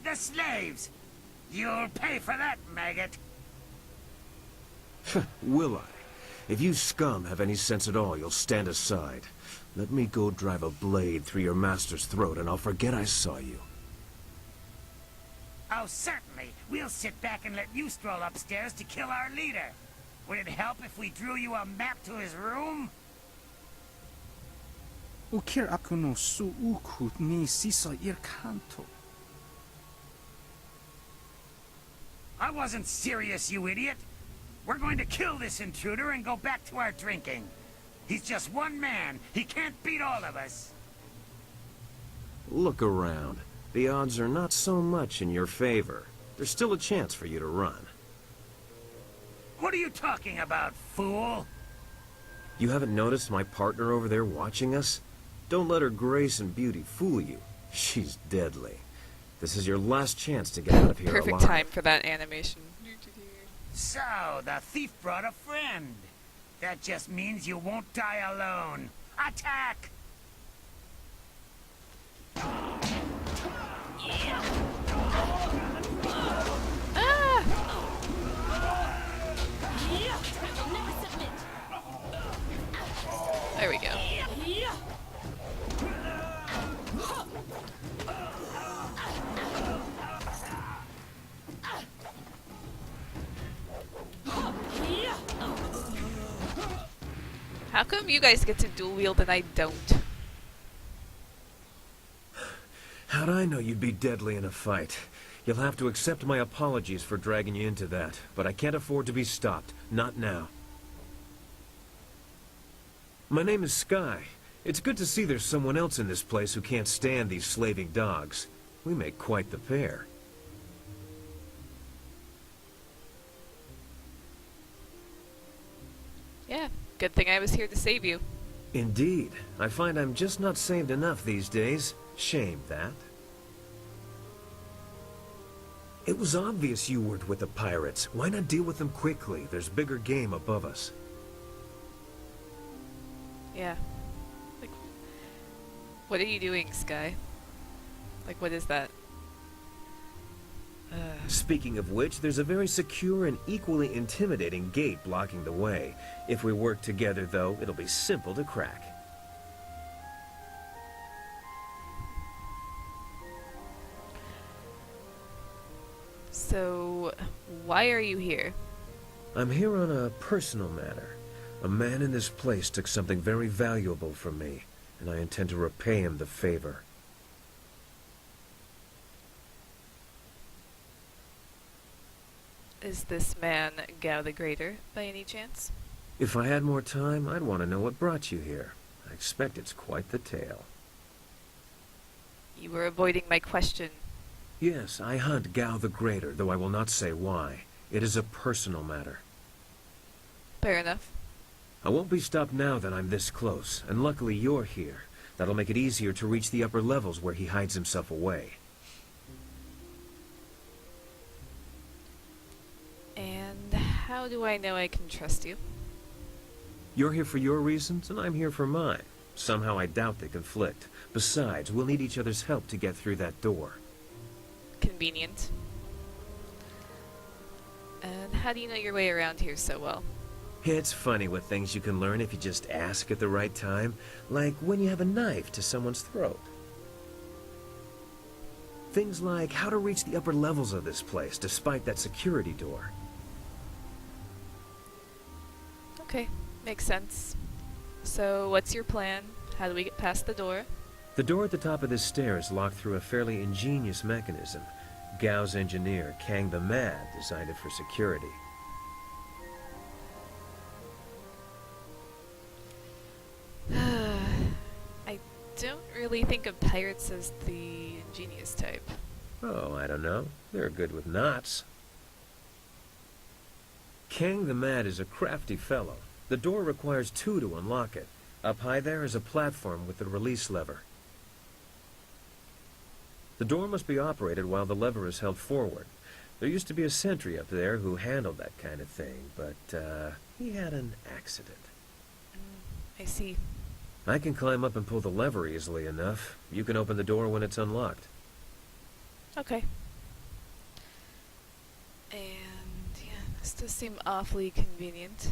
the slaves. You'll pay for that, maggot. Will I? If you scum have any sense at all, you'll stand aside. Let me go drive a blade through your master's throat, and I'll forget I saw you. Oh, certainly. We'll sit back and let you stroll upstairs to kill our leader. Would it help if we drew you a map to his room? Ukir ako no suukut ni sisa irkanto. I wasn't serious, you idiot. We're going to kill this intruder and go back to our drinking. He's just one man. He can't beat all of us. Look around. The odds are not so much in your favor. There's still a chance for you to run. What are you talking about, fool? You haven't noticed my partner over there watching us? Don't let her grace and beauty fool you. She's deadly. This is your last chance to get out of here alive. Perfect time for that animation. So, the thief brought a friend. That just means you won't die alone. Attack! There we go. How come you guys get to dual wield and I don't? How'd I know you'd be deadly in a fight? You'll have to accept my apologies for dragging you into that, but I can't afford to be stopped. Not now. My name is Sky. It's good to see there's someone else in this place who can't stand these slaving dogs. We make quite the pair. Yeah, good thing I was here to save you. Indeed. I find I'm just not saved enough these days. Shame, that. It was obvious you weren't with the pirates. Why not deal with them quickly? There's bigger game above us. Yeah. Like, what are you doing, Sky? Like, what is that? Speaking of which, there's a very secure and equally intimidating gate blocking the way. If we work together, though, it'll be simple to crack. So, why are you here? I'm here on a personal matter. A man in this place took something very valuable from me, and I intend to repay him the favor. Is this man Gao the Greater, by any chance? If I had more time, I'd want to know what brought you here. I expect it's quite the tale. You were avoiding my question. Yes, I hunt Gao the Greater, though I will not say why. It is a personal matter. Fair enough. I won't be stopped now that I'm this close, and luckily you're here. That'll make it easier to reach the upper levels where he hides himself away. And how do I know I can trust you? You're here for your reasons, and I'm here for mine. Somehow I doubt they conflict. Besides, we'll need each other's help to get through that door. Convenient. And how do you know your way around here so well? It's funny what things you can learn if you just ask at the right time, like when you have a knife to someone's throat. Things like how to reach the upper levels of this place despite that security door. Okay, makes sense. So, what's your plan? How do we get past the door? The door at the top of this stair is locked through a fairly ingenious mechanism. Gao's engineer, Kang the Mad, designed it for security. I don't really think of pirates as the ingenious type. Oh, I don't know. They're good with knots. Kang the Mad is a crafty fellow. The door requires two to unlock it. Up high there is a platform with the release lever. The door must be operated while the lever is held forward. There used to be a sentry up there who handled that kind of thing, but he had an accident. I see. I can climb up and pull the lever easily enough. You can open the door when it's unlocked. Okay. This does seem awfully convenient.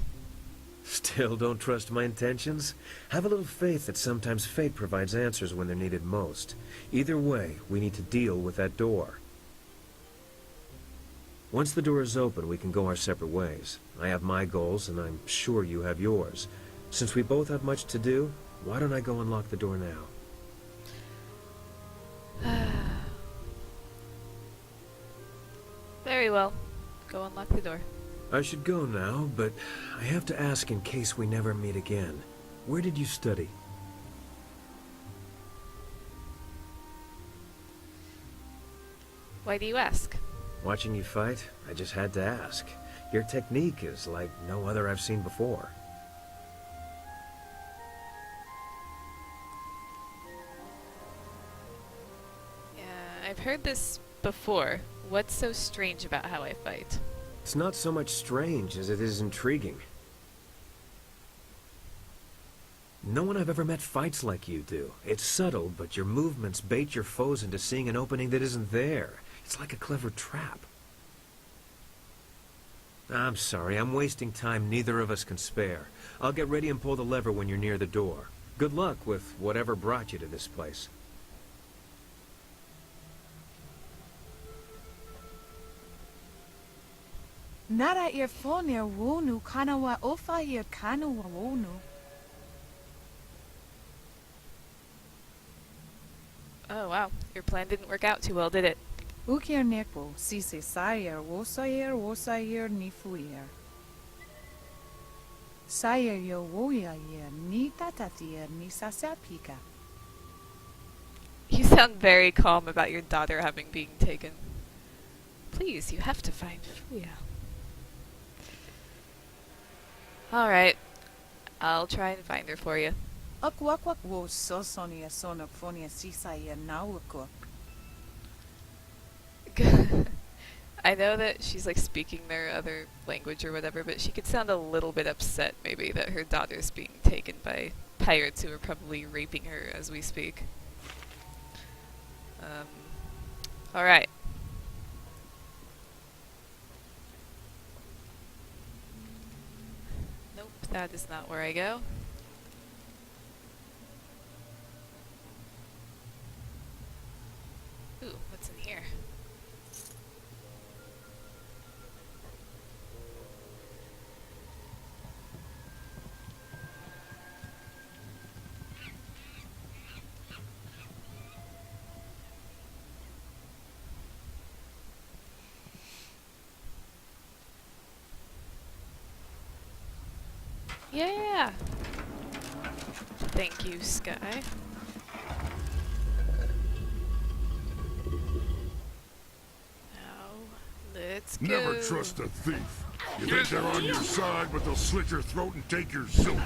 Still don't trust my intentions? Have a little faith that sometimes fate provides answers when they're needed most. Either way, we need to deal with that door. Once the door is open, we can go our separate ways. I have my goals, and I'm sure you have yours. Since we both have much to do, why don't I go unlock the door now? Very well. Go unlock the door. I should go now, but I have to ask in case we never meet again. Where did you study? Why do you ask? Watching you fight, I just had to ask. Your technique is like no other I've seen before. Yeah, I've heard this before. What's so strange about how I fight? It's not so much strange as it is intriguing. No one I've ever met fights like you do. It's subtle, but your movements bait your foes into seeing an opening that isn't there. It's like a clever trap. I'm sorry, I'm wasting time neither of us can spare. I'll get ready and pull the lever when you're near the door. Good luck with whatever brought you to this place. Nara earfonir wonu kanawa ofa ear kanu wonu. Oh wow, your plan didn't work out too well, did it? Ukir neko sise sayer wosayer nifuyer. Sayer yo woya yer ni tatatier ni sasapika. You sound very calm about your daughter having been taken. Please, you have to find Fuya. Alright, I'll try and find her for you. Akwakwak wo sosonia sonophonia sisayer nawakok. I know that she's like speaking their other language or whatever, but she could sound a little bit upset maybe that her daughter's being taken by pirates who are probably raping her as we speak. Alright. Nope, that is not where I go. Ooh, what's in here? Yeah! Thank you, Sky. Now, let's go. Never trust a thief. You think they're on your side, but they'll slit your throat and take your silver.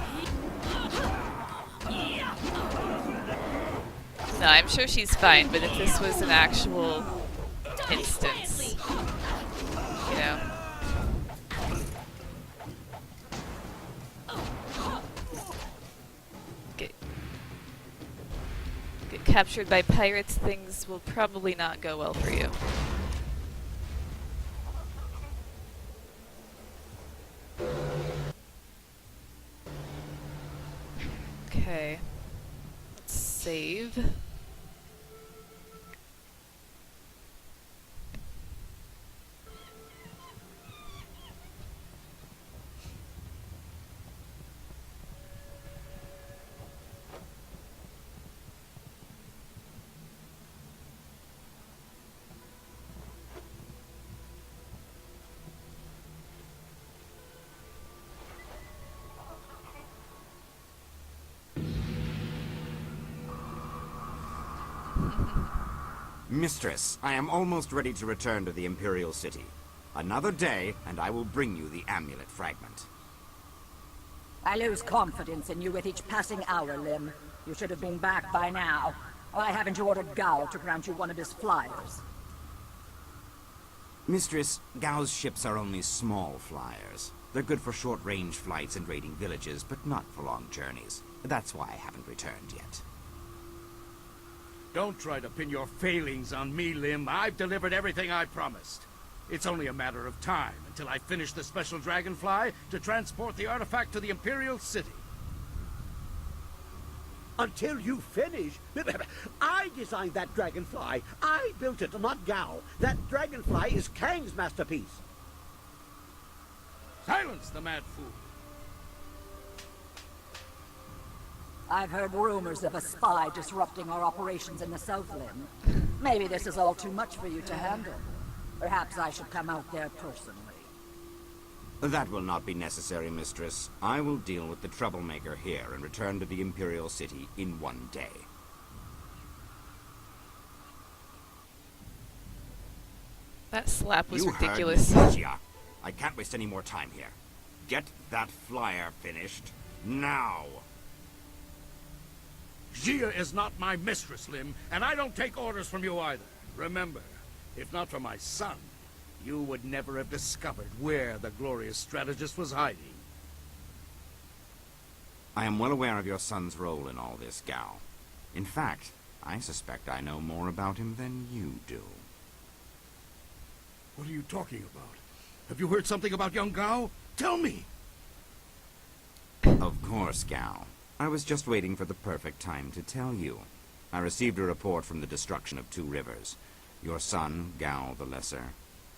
No, I'm sure she's fine, but if this was an actual instance, you know. Get captured by pirates, things will probably not go well for you. Okay. Let's save. Mistress, I am almost ready to return to the Imperial City. Another day, and I will bring you the amulet fragment. I lose confidence in you with each passing hour, Lim. You should have been back by now. Why haven't you ordered Gao to grant you one of his flyers? Mistress, Gao's ships are only small flyers. They're good for short-range flights and raiding villages, but not for long journeys. That's why I haven't returned yet. Don't try to pin your failings on me, Lim. I've delivered everything I promised. It's only a matter of time until I finish the special dragonfly to transport the artifact to the Imperial City. Until you finish? I designed that dragonfly. I built it, not Gao. That dragonfly is Kang's masterpiece. Silence the mad fool. I've heard rumors of a spy disrupting our operations in the South Limb. Maybe this is all too much for you to handle. Perhaps I should come out there personally. That will not be necessary, mistress. I will deal with the troublemaker here and return to the Imperial City in one day. That slap was You ridiculous. heard me, Jia. I can't waste any more time here. Get that flyer finished now. Jia is not my mistress, Lim, and I don't take orders from you either. Remember, if not for my son, you would never have discovered where the glorious strategist was hiding. I am well aware of your son's role in all this, Gao. In fact, I suspect I know more about him than you do. What are you talking about? Have you heard something about young Gao? Tell me! Of course, Gao. I was just waiting for the perfect time to tell you. I received a report from the destruction of 2 rivers. Your son, Gao the Lesser,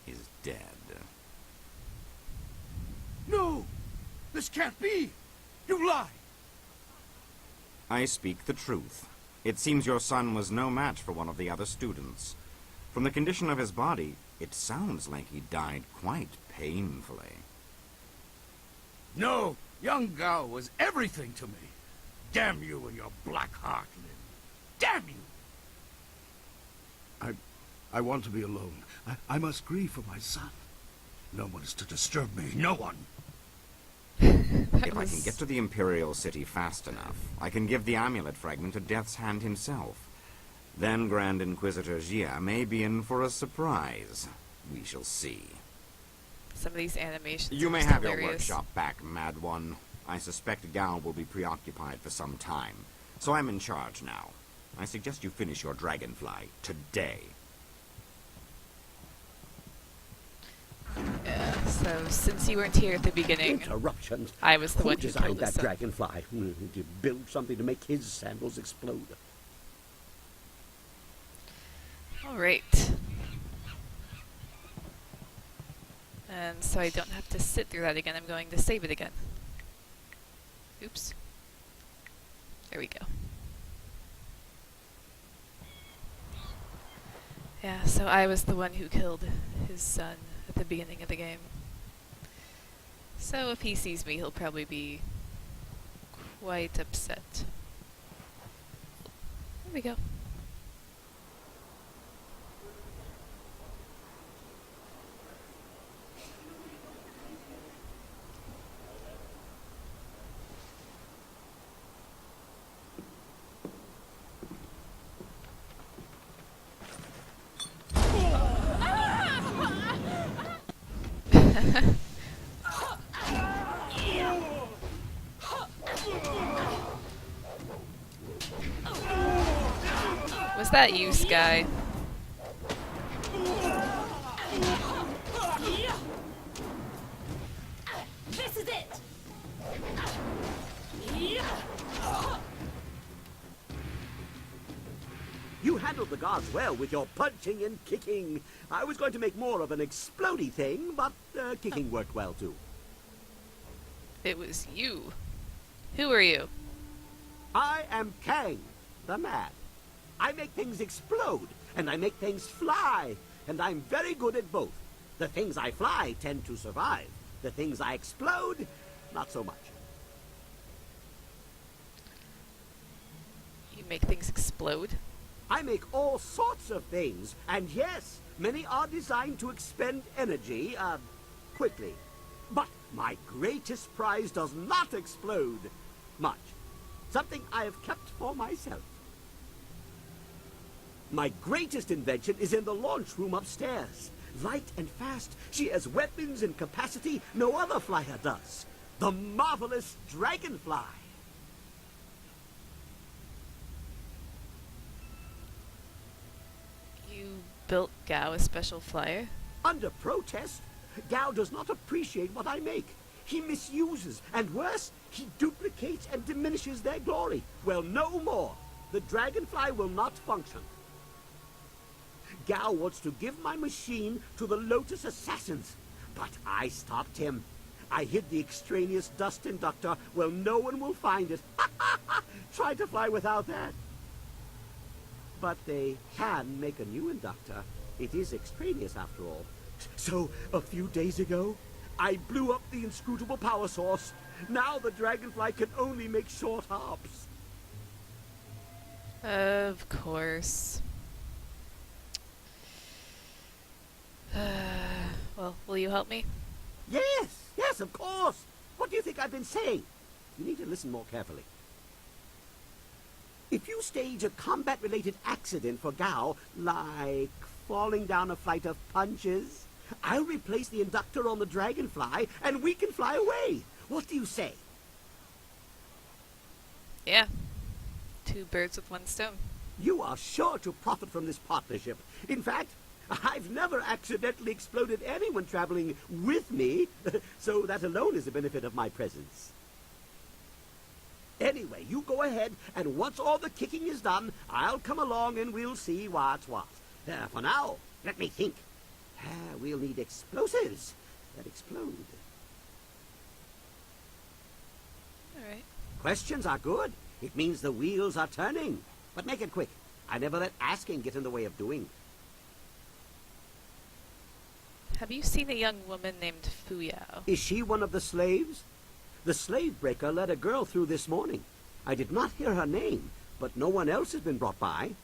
is dead. No! This can't be! You lie! I speak the truth. It seems your son was no match for one of the other students. From the condition of his body, it sounds like he died quite painfully. No! Young Gao was everything to me. Damn you and your black heart, Lin. Damn you! I want to be alone. I must grieve for my son. No one is to disturb me. No one. If I can get to the Imperial City fast enough, I can give the amulet fragment to Death's Hand himself. Then Grand Inquisitor Jia may be in for a surprise. We shall see. Some of these animations You are may just have your hilarious. workshop back, Mad One. I suspect Gao will be preoccupied for some time, so I'm in charge now. I suggest you finish your dragonfly today. Yeah, so since you weren't here at the beginning, Interruptions. I was the Who one who designed killed that his son. dragonfly? Did you build something to make his sandals explode? Alright. And so I don't have to sit through that again, I'm going to save it again. Oops. There we go. Yeah, so I was the one who killed his son at the beginning of the game. So if he sees me, he'll probably be quite upset. There we go. Was that you, Sky? This is it! You handled the guards well with your punching and kicking. I was going to make more of an explodey thing, but kicking worked well too. It was you. Who are you? I am Kang, the man. I make things explode, and I make things fly, and I'm very good at both. The things I fly tend to survive. The things I explode, not so much. You make things explode? I make all sorts of things, and yes, many are designed to expend energy, quickly. But my greatest prize does not explode much. Something I have kept for myself. My greatest invention is in the launch room upstairs. Light and fast, she has weapons and capacity no other flyer does. The marvelous dragonfly. You built Gao a special flyer? Under protest, Gao does not appreciate what I make. He misuses, and worse, he duplicates and diminishes their glory. Well, no more. The dragonfly will not function. Gao wants to give my machine to the Lotus Assassins, but I stopped him. I hid the extraneous dust inductor. Well, no one will find it. Try to fly without that. But they can make a new inductor. It is extraneous after all. So, a few days ago, I blew up the inscrutable power source. Now the dragonfly can only make short hops. Of course. Well, will you help me? Yes, of course. What do you think I've been saying? You need to listen more carefully. If you stage a combat-related accident for Gao, like falling down a flight of punches, I'll replace the inductor on the dragonfly, and we can fly away. What do you say? Yeah. 2 birds with 1 stone. You are sure to profit from this partnership. In fact, I've never accidentally exploded anyone traveling with me, so that alone is the benefit of my presence. Anyway, you go ahead, and once all the kicking is done, I'll come along and we'll see what's what. For now, let me think. We'll need explosives that explode. All right. Questions are good. It means the wheels are turning. But make it quick. I never let asking get in the way of doing. Have you seen a young woman named Fuyao? Is she one of the slaves? The slave breaker let a girl through this morning. I did not hear her name, but no one else has been brought by.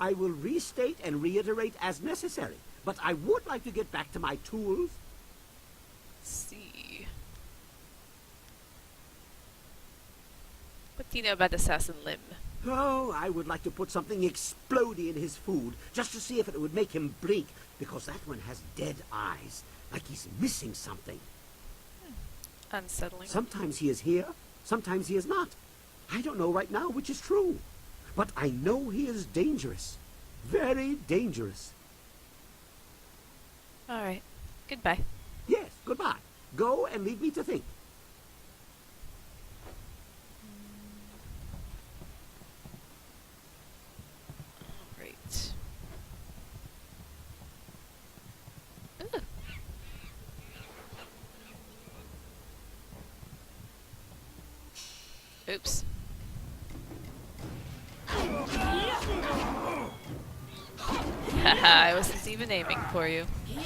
I will restate and reiterate as necessary, but I would like to get back to my tools. See. What do you know about Assassin Lim? Oh, I would like to put something explodey in his food, just to see if it would make him blink, because that one has dead eyes, like he's missing something. Unsettling. Sometimes he is here, sometimes he is not. I don't know right now which is true, but I know he is dangerous. Very dangerous. All right. Goodbye. Yes, goodbye. Go and leave me to think. Right. Ooh. Oops. Haha, I wasn't even aiming for you. I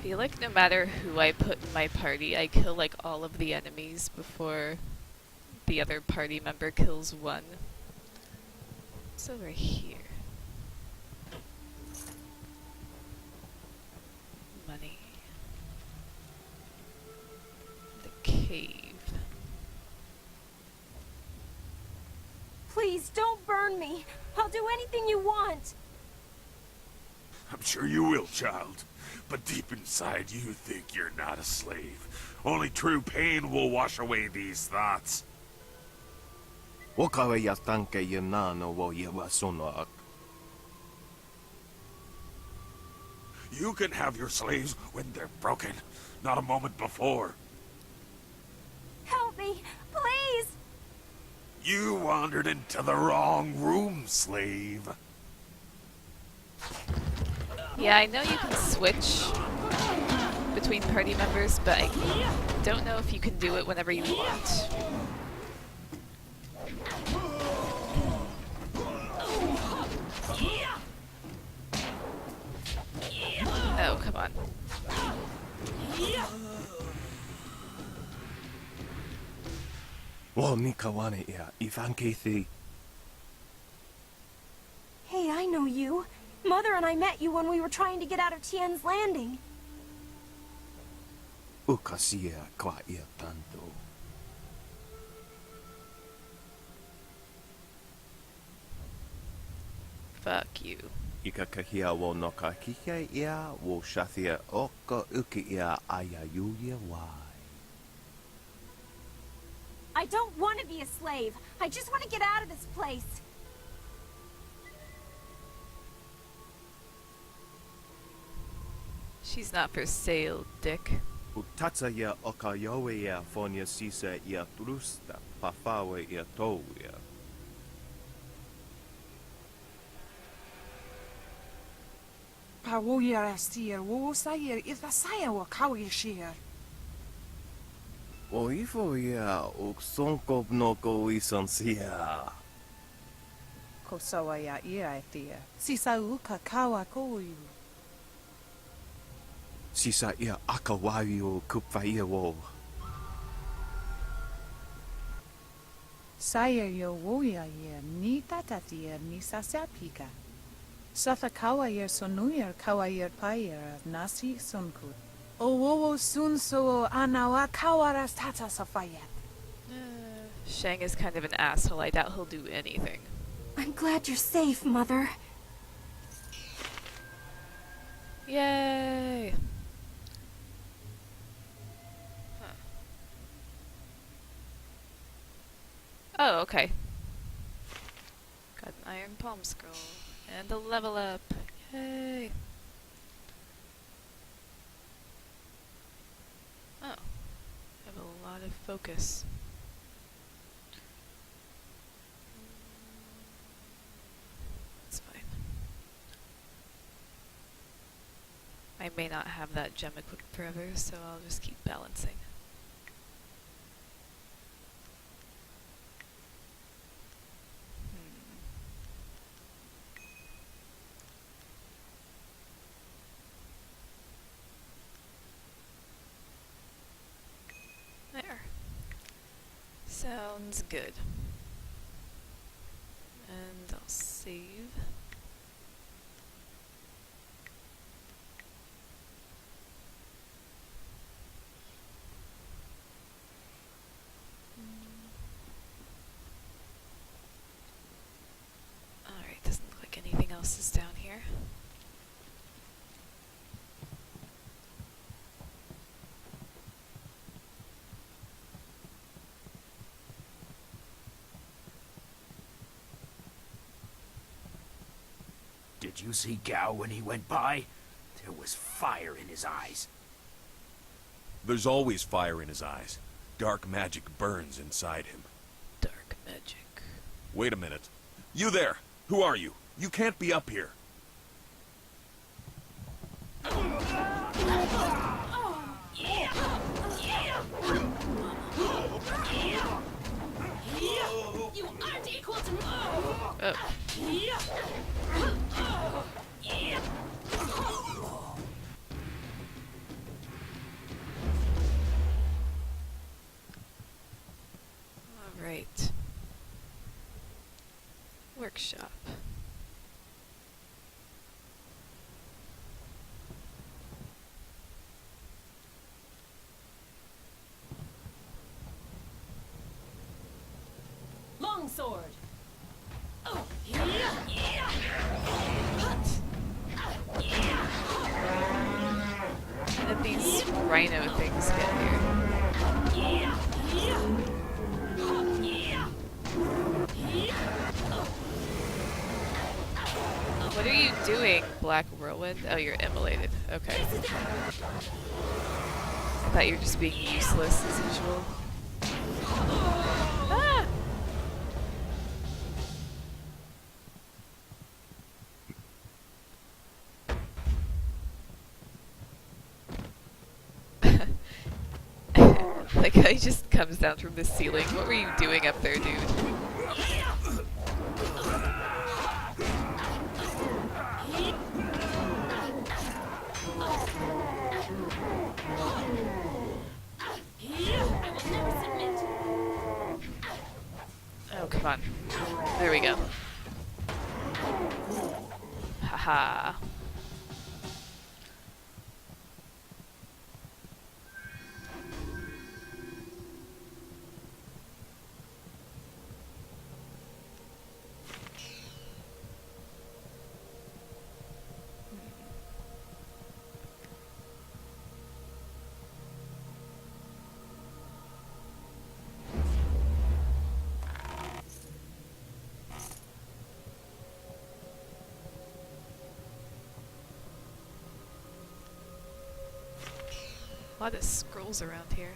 feel like no matter who I put in my party, I kill like all of the enemies before the other party member kills one. It's over here. Money. The cave. Please, don't burn me. I'll do anything you want. I'm sure you will, child. But deep inside, you think you're not a slave. Only true pain will wash away these thoughts. You can have your slaves when they're broken, not a moment before. Help me, please. You wandered into the wrong room, slave. Yeah, I know you can switch between party members, but I don't know if you can do it whenever you want. Oh, come on. Hey, I know you. Mother and I met you when we were trying to get out of Tien's Landing. Fuck you. Ika kahia wo noka kike ia wo shathia oka uki ia ayayuya wai. I don't want to be a slave. I just want to get out of this place. She's not for sale, Dick. Utatsa ia oka yowe ia fonia sisa ia trusta pafawe ia towia. Pawoya astir, wo sayer ithasaya wa kawishir. O ifo ia uksonko noko isansia. Kosawa ya ira etia. Sisa uka kawa koyu. Sisa ia akawawi o kupfaia wo. Sayer yo woya yer ni tatatia ni sasapika. Satha kawa yer sonuyer kawa yer payer nasi sunkut. O wowo sun so anawa kawaras tata safayat. Shang is kind of an asshole. I doubt he'll do anything. I'm glad you're safe, Mother. Yay! Oh, okay. Got an iron palm scroll. And a level up. Yay! Oh. Have a lot of focus. That's fine. I may not have that gem equipped forever, so I'll just keep balancing. There. Sounds good. And I'll save. Alright, doesn't look like anything else is down here. Did you see Gao when he went by? There was fire in his eyes. There's always fire in his eyes. Dark magic burns inside him. Dark magic. Wait a minute. You there! Who are you? You can't be up here. You aren't equal to me. Alright. Workshop. Longsword. Oh, How did these rhino things get here? What are you doing, Black Whirlwind? Oh, you're immolated. Okay. I thought you were just being useless as usual. Ah! Like how he just comes down from the ceiling. What were you doing up there, dude? Oh, come on. There we go. Haha. A lot of scrolls around here.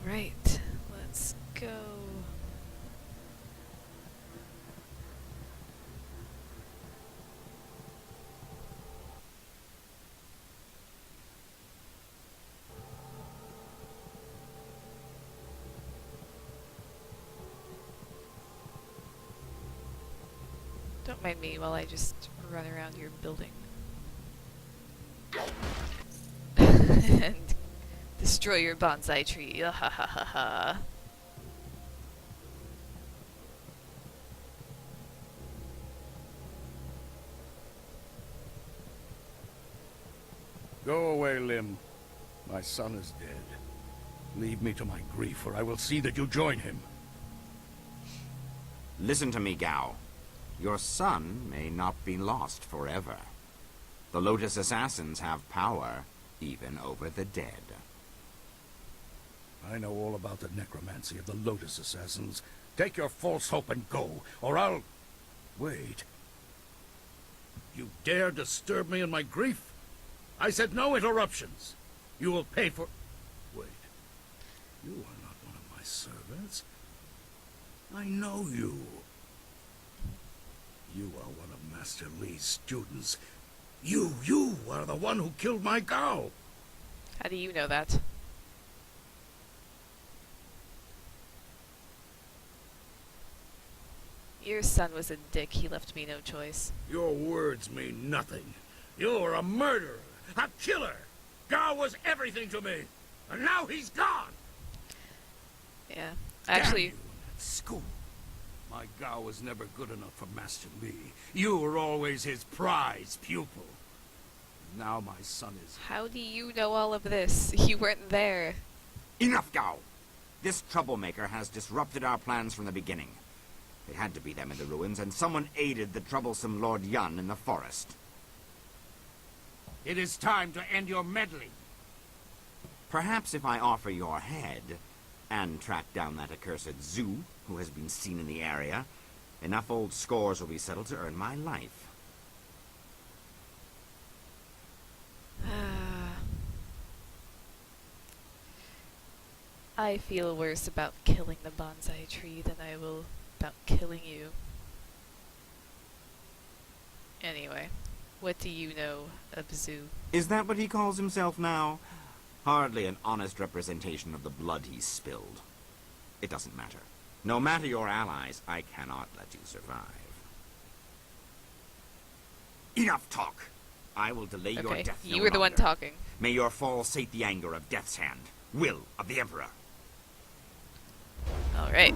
Alright, let's go. Don't mind me while I just run around your building. And destroy your bonsai tree. Ha ha ha ha. Go away, Lim. My son is dead. Leave me to my grief, or I will see that you join him. Listen to me, Gao. Your son may not be lost forever. The Lotus Assassins have power, even over the dead. I know all about the necromancy of the Lotus Assassins. Take your false hope and go, or I'll... Wait. You dare disturb me in my grief? I said no interruptions. You will pay for... Wait. You are not one of my servants. I know you. You are one of Master Li's students. You are the one who killed my Gao. How do you know that? Your son was a dick. He left me no choice. Your words mean nothing. You're a murderer, a killer. Gao was everything to me, and now he's gone. Yeah, actually... School. My Gao was never good enough for Master Li. You were always his prize pupil. Now my son is... How do you know all of this? You weren't there. Enough, Gao! This troublemaker has disrupted our plans from the beginning. It had to be them in the ruins, and someone aided the troublesome Lord Yun in the forest. It is time to end your meddling. Perhaps if I offer your head, and track down that accursed Zhu, who has been seen in the area, enough old scores will be settled to earn my life. I feel worse about killing the bonsai tree than I will about killing you. Anyway, what do you know of Zhu? Is that what he calls himself now? Hardly an honest representation of the blood he spilled. It doesn't matter. No matter your allies, I cannot let you survive. Enough talk! I will delay your Okay, death you no were the one longer. talking. May your fall sate the anger of Death's Hand, will of the Emperor. Alright.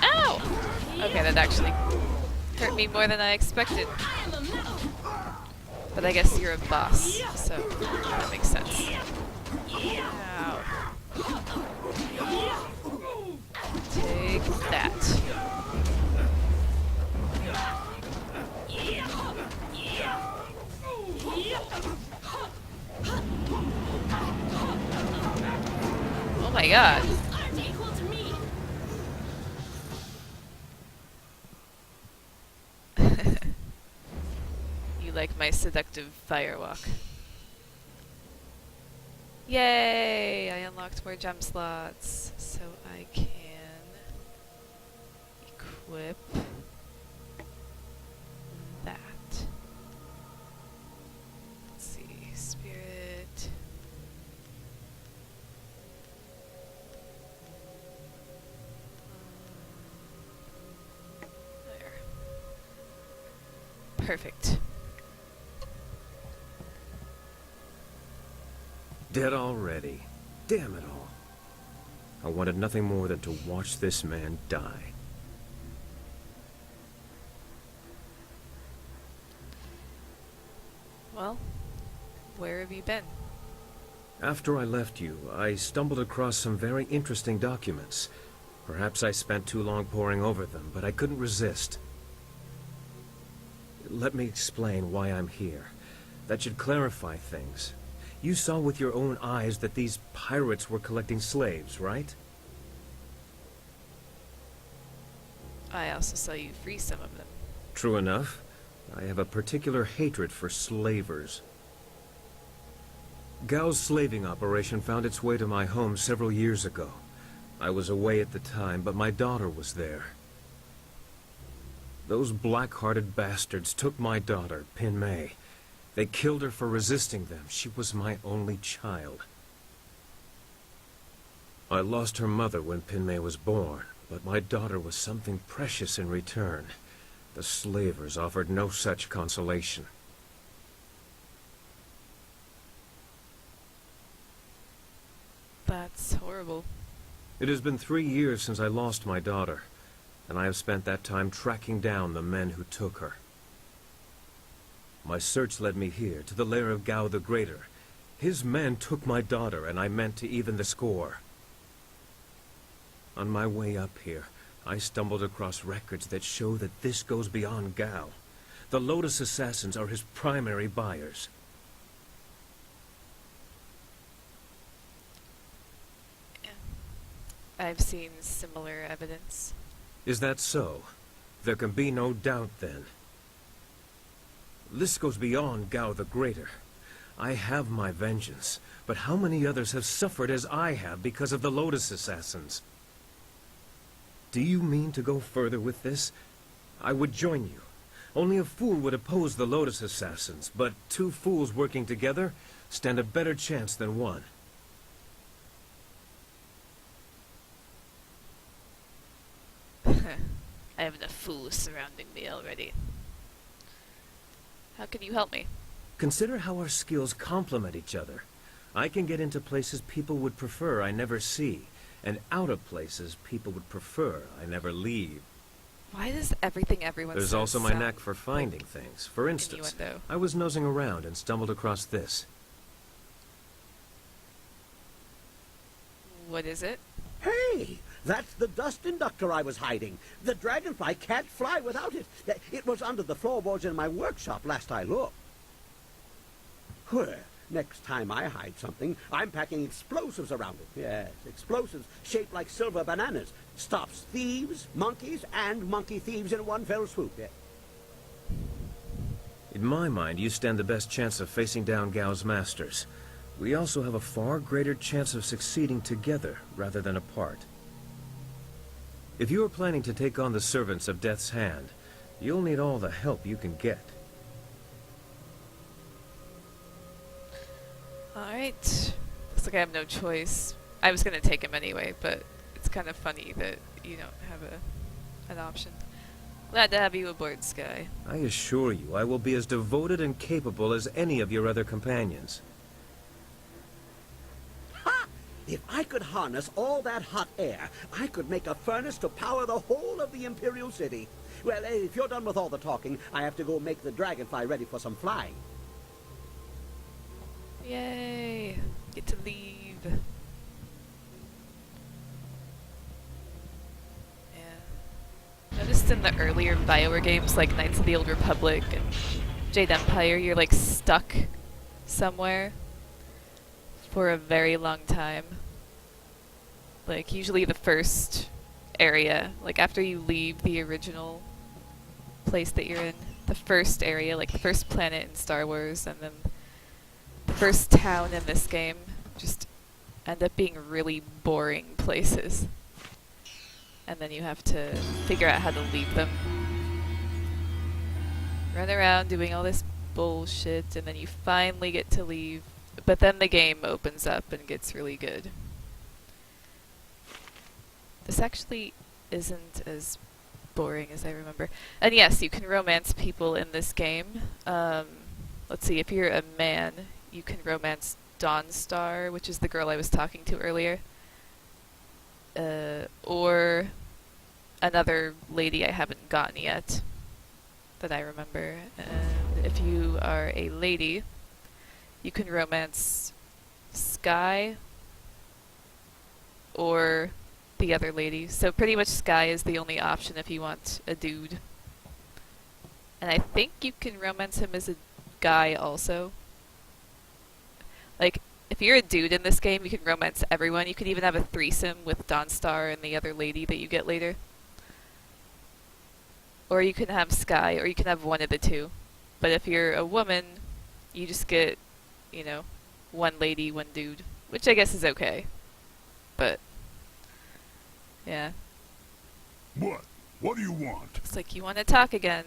Ow! Okay, that actually hurt me more than I expected. But I guess you're a boss, so that makes sense. Ow. Take that. Oh my god. You like my seductive firewalk. Yay! I unlocked more gem slots, so I can equip that. Let's see, spirit. There. Perfect. Dead already. Damn it all. I wanted nothing more than to watch this man die. Well, where have you been? After I left you, I stumbled across some very interesting documents. Perhaps I spent too long poring over them, but I couldn't resist. Let me explain why I'm here. That should clarify things. You saw with your own eyes that these pirates were collecting slaves, right? I also saw you free some of them. True enough. I have a particular hatred for slavers. Gao's slaving operation found its way to my home several years ago. I was away at the time, but my daughter was there. Those black-hearted bastards took my daughter, Pin Mei. They killed her for resisting them. She was my only child. I lost her mother when Pin Mei was born, but my daughter was something precious in return. The slavers offered no such consolation. That's horrible. It has been 3 years since I lost my daughter, and I have spent that time tracking down the men who took her. My search led me here, to the lair of Gao the Greater. His men took my daughter, and I meant to even the score. On my way up here, I stumbled across records that show that this goes beyond Gao. The Lotus Assassins are his primary buyers. I've seen similar evidence. Is that so? There can be no doubt, then. This goes beyond Gao the Greater. I have my vengeance, but how many others have suffered as I have because of the Lotus Assassins? Do you mean to go further with this? I would join you. Only a fool would oppose the Lotus Assassins, but 2 fools working together stand a better chance than one. I have enough fools surrounding me already. How can you help me? Consider how our skills complement each other. I can get into places people would prefer I never see, and out of places people would prefer I never leave. Why does everything everyone There's says also my sound knack for finding like things. For instance, innuendo? I was nosing around and stumbled across this. What is it? Hey! That's the dust inductor I was hiding. The dragonfly can't fly without it. It was under the floorboards in my workshop last I looked. Well, next time I hide something, I'm packing explosives around it. Yes, explosives shaped like silver bananas. Stops thieves, monkeys, and monkey thieves in one fell swoop. Yeah. In my mind, you stand the best chance of facing down Gao's masters. We also have a far greater chance of succeeding together rather than apart. If you are planning to take on the servants of Death's Hand, you'll need all the help you can get. Alright. Looks like I have no choice. I was gonna take him anyway, but it's kind of funny that you don't have an option. Glad to have you aboard, Sky. I assure you, I will be as devoted and capable as any of your other companions. If I could harness all that hot air, I could make a furnace to power the whole of the Imperial City. Well, if you're done with all the talking, I have to go make the dragonfly ready for some flying. Yay! Get to leave. Yeah. Noticed in the earlier BioWare games, like Knights of the Old Republic and Jade Empire, you're like stuck somewhere for a very long time. Like, usually the first area, like after you leave the original place that you're in, the first area, like the first planet in Star Wars, and then the first town in this game, just end up being really boring places. And then you have to figure out how to leave them. Run around doing all this bullshit, and then you finally get to leave. But then the game opens up and gets really good. This actually isn't as boring as I remember. And yes, you can romance people in this game. Let's see, if you're a man, you can romance Dawnstar, which is the girl I was talking to earlier. Or another lady I haven't gotten yet that I remember. And if you are a lady, you can romance Sky or the other lady. So pretty much Sky is the only option if you want a dude. And I think you can romance him as a guy also. Like, if you're a dude in this game, you can romance everyone. You could even have a threesome with Dawnstar and the other lady that you get later. Or you can have Sky, or you can have one of the two. But if you're a woman, you just get, you know, one lady, one dude. Which I guess is okay. But, yeah. What? What do you want? Looks like you want to talk again.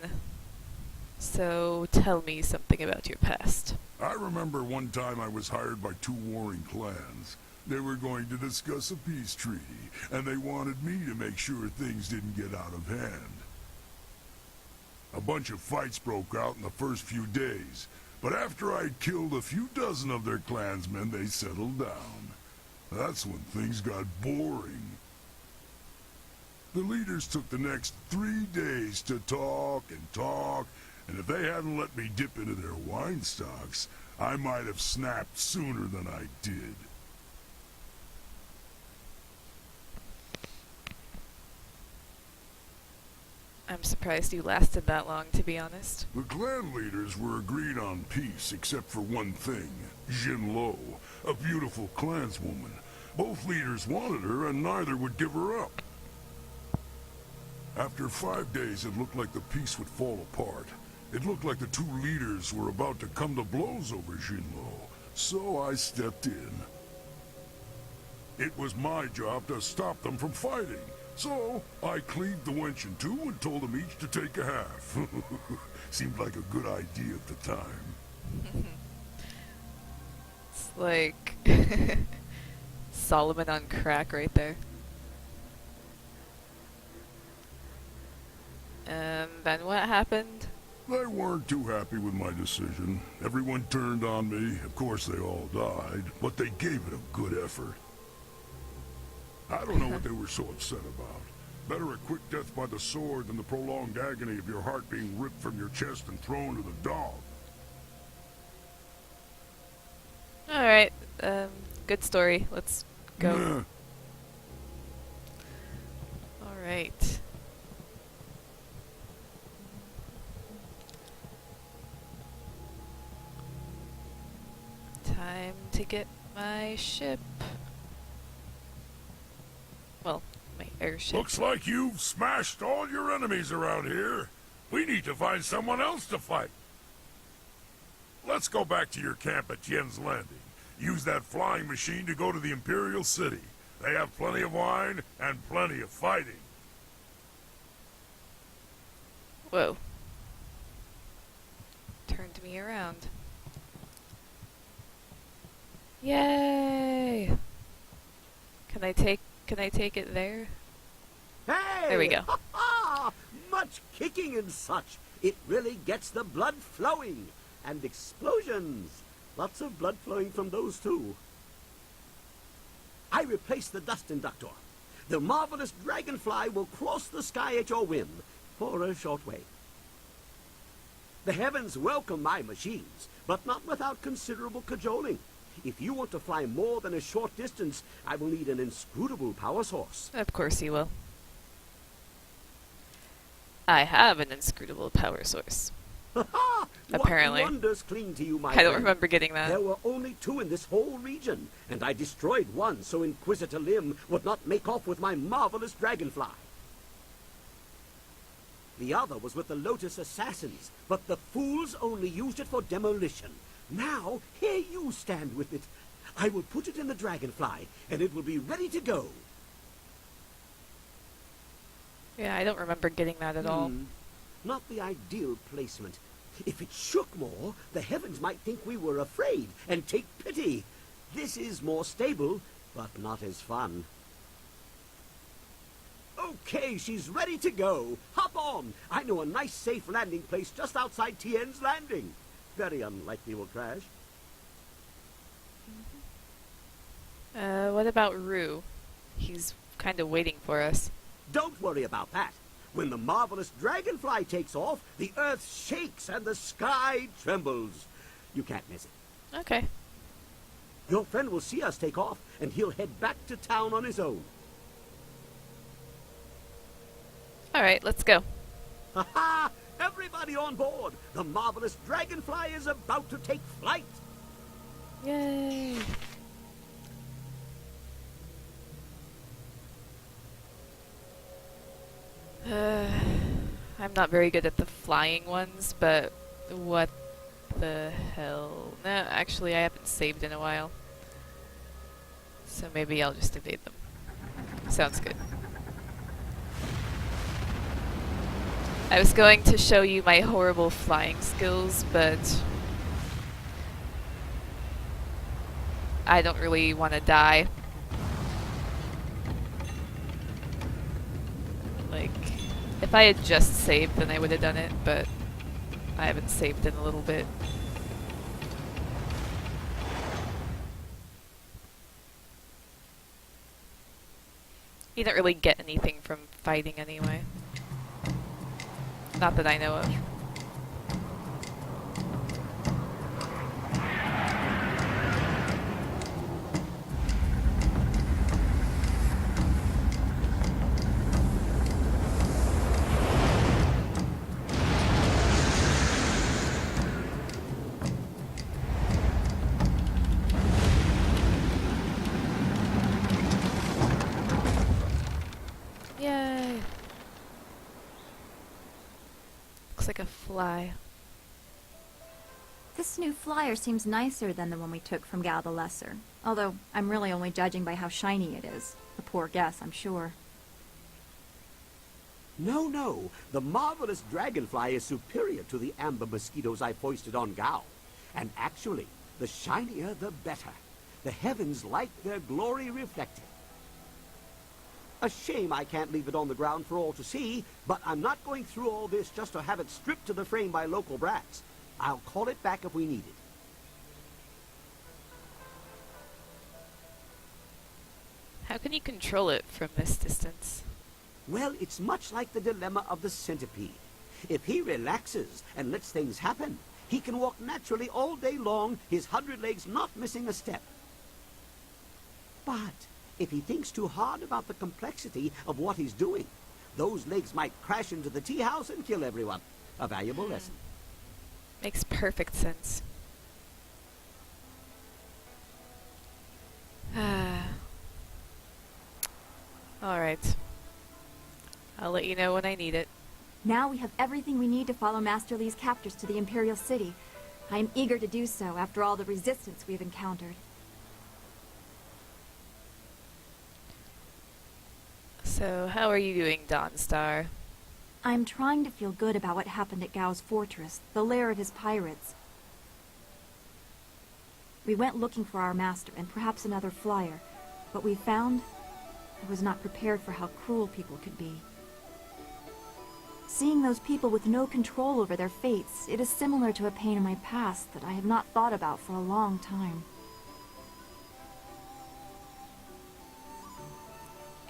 So, tell me something about your past. I remember one time I was hired by 2 warring clans. They were going to discuss a peace treaty, and they wanted me to make sure things didn't get out of hand. A bunch of fights broke out in the first few days, but after I'd killed a few dozen of their clansmen, they settled down. That's when things got boring. The leaders took the next 3 days to talk, and if they hadn't let me dip into their wine stocks, I might have snapped sooner than I did. I'm surprised you lasted that long, to be honest. The clan leaders were agreed on peace except for one thing. Jinlo, a beautiful clanswoman. Both leaders wanted her and neither would give her up. After 5 days, it looked like the peace would fall apart. It looked like the 2 leaders were about to come to blows over Jinlo, so I stepped in. It was my job to stop them from fighting, so I cleaved the wench in 2 and told them each to take a half. Seemed like a good idea at the time. It's like Solomon on crack right there. Then what happened? They weren't too happy with my decision. Everyone turned on me. Of course, they all died, but they gave it a good effort. I don't know what they were so upset about. Better a quick death by the sword than the prolonged agony of your heart being ripped from your chest and thrown to the dog. Alright, good story. Let's go. Alright. Time to get my ship. Well, my airship. Looks like you've smashed all your enemies around here. We need to find someone else to fight. Let's go back to your camp at Tien's Landing. Use that flying machine to go to the Imperial City. They have plenty of wine and plenty of fighting. Whoa. Turned me around. Yay! Can I take it there? Hey! There we go. Much kicking and such. It really gets the blood flowing. And explosions. Lots of blood flowing from those too. I replaced the dust inductor. The marvelous dragonfly will cross the sky at your whim for a short way. The heavens welcome my machines, but not without considerable cajoling. If you want to fly more than a short distance, I will need an inscrutable power source. Of course you will. I have an inscrutable power source. Apparently. What wonders cling to you, my I don't friend? remember getting that. There were only 2 in this whole region, and I destroyed one so Inquisitor Lim would not make off with my marvelous dragonfly. The other was with the Lotus Assassins, but the fools only used it for demolition. Now, here you stand with it. I will put it in the dragonfly, and it will be ready to go. Yeah, I don't remember getting that at all. Not the ideal placement. If it shook more, the heavens might think we were afraid and take pity. This is more stable, but not as fun. Okay, she's ready to go. Hop on. I know a nice safe landing place just outside Tien's Landing. Very unlikely we'll crash. What about Rue? He's kind of waiting for us. Don't worry about that. When the marvelous dragonfly takes off, the earth shakes and the sky trembles. You can't miss it. Okay. Your friend will see us take off, and he'll head back to town on his own. Alright, let's go. Ha-ha! Everybody on board! The marvelous dragonfly is about to take flight! Yay! I'm not very good at the flying ones, but what the hell? No, actually I haven't saved in a while. So maybe I'll just evade them. Sounds good. I was going to show you my horrible flying skills, but I don't really want to die. Like, if I had just saved, then I would have done it, but I haven't saved in a little bit. You don't really get anything from fighting anyway. Not that I know of. Yay! Looks like a fly. This new flyer seems nicer than the one we took from Gal the Lesser. Although, I'm really only judging by how shiny it is. A poor guess, I'm sure. No, no. The marvelous dragonfly is superior to the amber mosquitoes I foisted on Gao. And actually, the shinier the better. The heavens like their glory reflected. A shame I can't leave it on the ground for all to see, but I'm not going through all this just to have it stripped to the frame by local brats. I'll call it back if we need it. How can you control it from this distance? Well, it's much like the dilemma of the centipede. If he relaxes and lets things happen, he can walk naturally all day long, his 100 legs not missing a step. But if he thinks too hard about the complexity of what he's doing, those legs might crash into the tea house and kill everyone. A valuable lesson. Makes perfect sense. Alright. I'll let you know when I need it. Now we have everything we need to follow Master Li's captors to the Imperial City. I am eager to do so after all the resistance we have encountered. So, how are you doing, Dawnstar? I'm trying to feel good about what happened at Gao's fortress, the lair of his pirates. We went looking for our master and perhaps another flyer. What we found, I was not prepared for how cruel people could be. Seeing those people with no control over their fates, it is similar to a pain in my past that I have not thought about for a long time.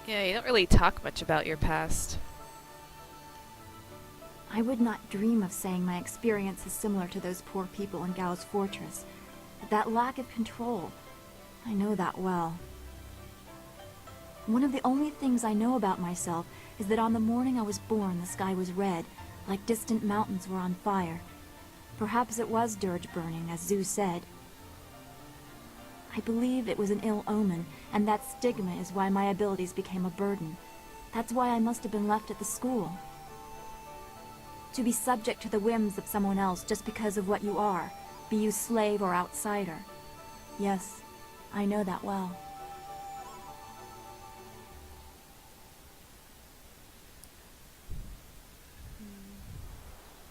Yeah, you don't really talk much about your past. I would not dream of saying my experience is similar to those poor people in Gao's fortress. But that lack of control, I know that well. One of the only things I know about myself is that on the morning I was born, the sky was red, like distant mountains were on fire. Perhaps it was dirge burning, as Zeus said. I believe it was an ill omen, and that stigma is why my abilities became a burden. That's why I must have been left at the school. To be subject to the whims of someone else just because of what you are, be you slave or outsider. Yes, I know that well.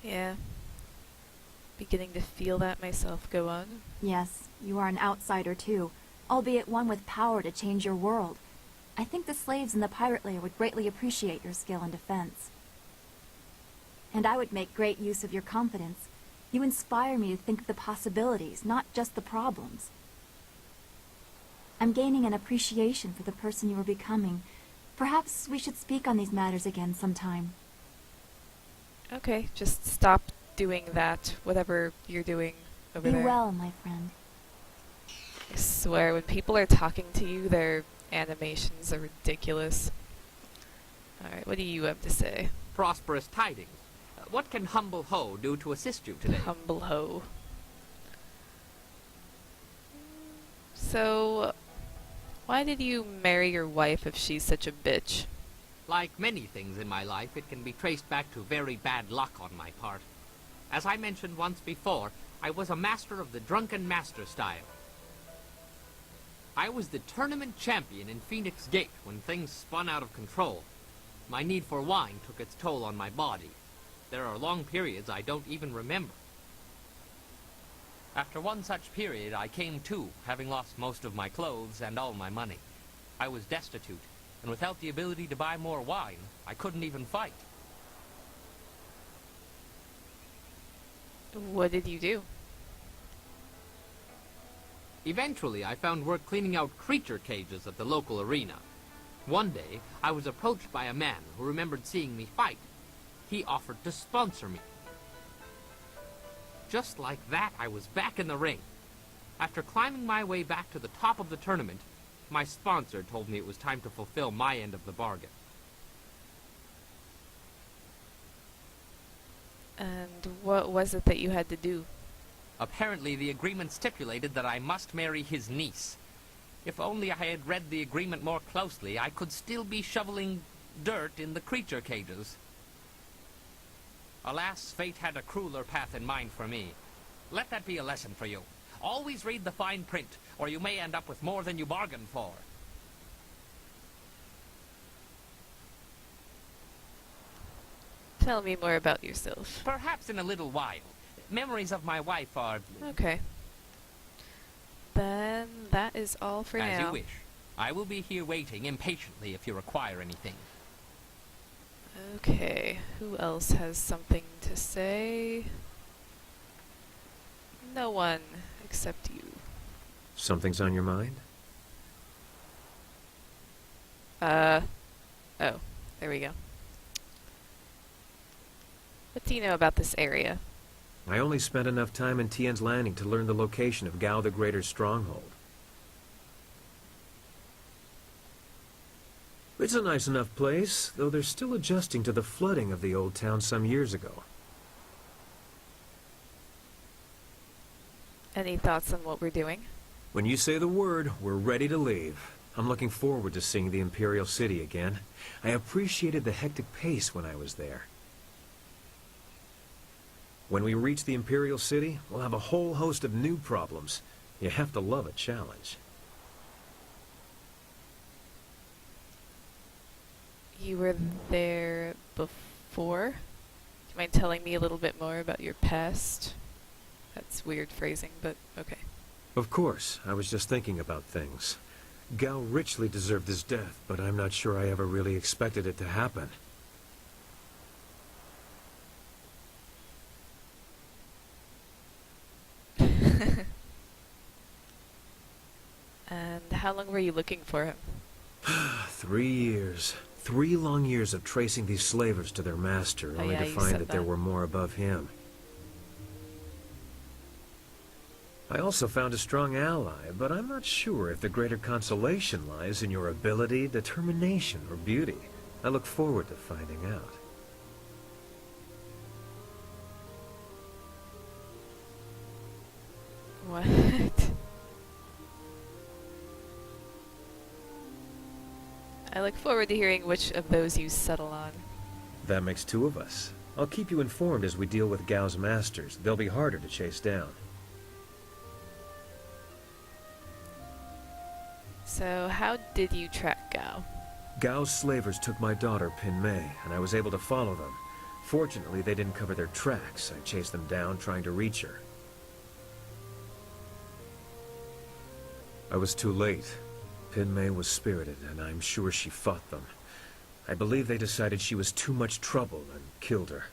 Yeah. Beginning to feel that myself. Go on. Yes, you are an outsider too, albeit one with power to change your world. I think the slaves in the pirate lair would greatly appreciate your skill in defense. And I would make great use of your confidence. You inspire me to think of the possibilities, not just the problems. I'm gaining an appreciation for the person you are becoming. Perhaps we should speak on these matters again sometime. Okay, just stop doing that, whatever you're doing over there. Be well, my friend. I swear, when people are talking to you, their animations are ridiculous. Alright, what do you have to say? Prosperous tidings. What can Humble Ho do to assist you today? Humble Ho. So, why did you marry your wife if she's such a bitch? Like many things in my life, it can be traced back to very bad luck on my part. As I mentioned once before, I was a master of the drunken master style. I was the tournament champion in Phoenix Gate when things spun out of control. My need for wine took its toll on my body. There are long periods I don't even remember. After one such period, I came to, having lost most of my clothes and all my money. I was destitute, and without the ability to buy more wine, I couldn't even fight. What did you do? Eventually, I found work cleaning out creature cages at the local arena. One day, I was approached by a man who remembered seeing me fight. He offered to sponsor me. Just like that, I was back in the ring. After climbing my way back to the top of the tournament, my sponsor told me it was time to fulfill my end of the bargain. And what was it that you had to do? Apparently, the agreement stipulated that I must marry his niece. If only I had read the agreement more closely, I could still be shoveling dirt in the creature cages. Alas, fate had a crueler path in mind for me. Let that be a lesson for you. Always read the fine print, or you may end up with more than you bargained for. Tell me more about yourself. Perhaps in a little while. Memories of my wife are... Okay. Then that is all for now. As you wish. I will be here waiting impatiently if you require anything. Okay, who else has something to say? No one except you. Something's on your mind? Oh, there we go. What do you know about this area? I only spent enough time in Tien's Landing to learn the location of Gao the Greater's stronghold. It's a nice enough place, though they're still adjusting to the flooding of the old town some years ago. Any thoughts on what we're doing? When you say the word, we're ready to leave. I'm looking forward to seeing the Imperial City again. I appreciated the hectic pace when I was there. When we reach the Imperial City, we'll have a whole host of new problems. You have to love a challenge. You were there before? Do you mind telling me a little bit more about your past? That's weird phrasing, but okay. Of course, I was just thinking about things. Gao richly deserved his death, but I'm not sure I ever really expected it to happen. And how long were you looking for him? 3 years. 3 long years of tracing these slavers to their master, only to find that there were more above him. I also found a strong ally, but I'm not sure if the greater consolation lies in your ability, determination, or beauty. I look forward to finding out. What? I look forward to hearing which of those you settle on. That makes 2 of us. I'll keep you informed as we deal with Gao's masters. They'll be harder to chase down. So, how did you track Gao? Gao's slavers took my daughter, Pin Mei, and I was able to follow them. Fortunately, they didn't cover their tracks. I chased them down, trying to reach her. I was too late. Pin Mei was spirited, and I'm sure she fought them. I believe they decided she was too much trouble and killed her.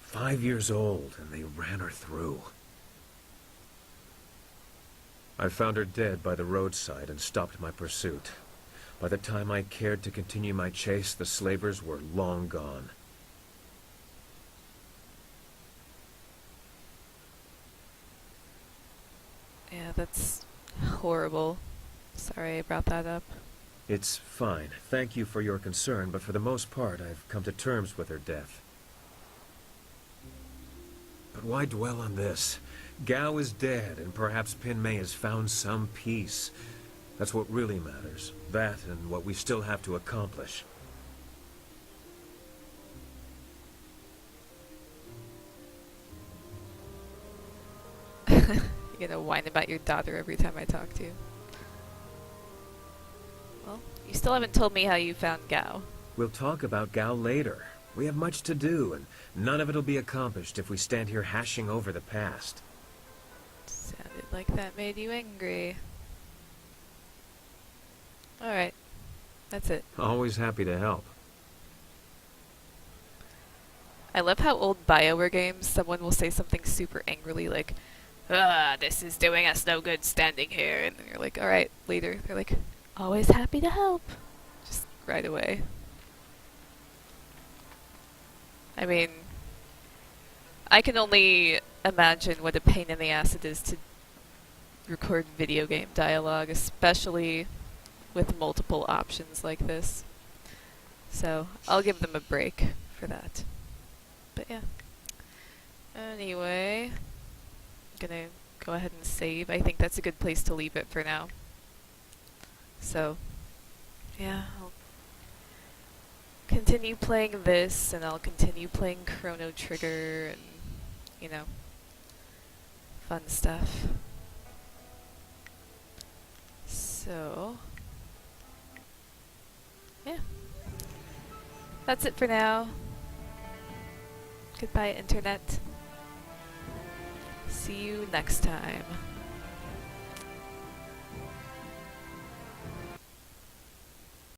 5 years old, and they ran her through. I found her dead by the roadside and stopped my pursuit. By the time I cared to continue my chase, the slavers were long gone. Yeah, that's horrible. Sorry I brought that up. It's fine. Thank you for your concern, but for the most part, I've come to terms with her death. But why dwell on this? Gao is dead, and perhaps Pin Mei has found some peace. That's what really matters. That and what we still have to accomplish. You're gonna whine about your daughter every time I talk to you. Well, you still haven't told me how you found Gao. We'll talk about Gao later. We have much to do, and none of it'll be accomplished if we stand here hashing over the past. Sounded like that made you angry. Alright. That's it. Always happy to help. I love how old BioWare games, someone will say something super angrily like, this is doing us no good standing here. And then you're like, alright, later. They're like, always happy to help. Just right away. I mean, I can only imagine what a pain in the ass it is to record video game dialogue, especially with multiple options like this. So, I'll give them a break for that. But yeah. Anyway, I'm gonna go ahead and save. I think that's a good place to leave it for now. So, yeah, I'll continue playing this, and I'll continue playing Chrono Trigger, and, you know, fun stuff. So, yeah. That's it for now. Goodbye, Internet. See you next time.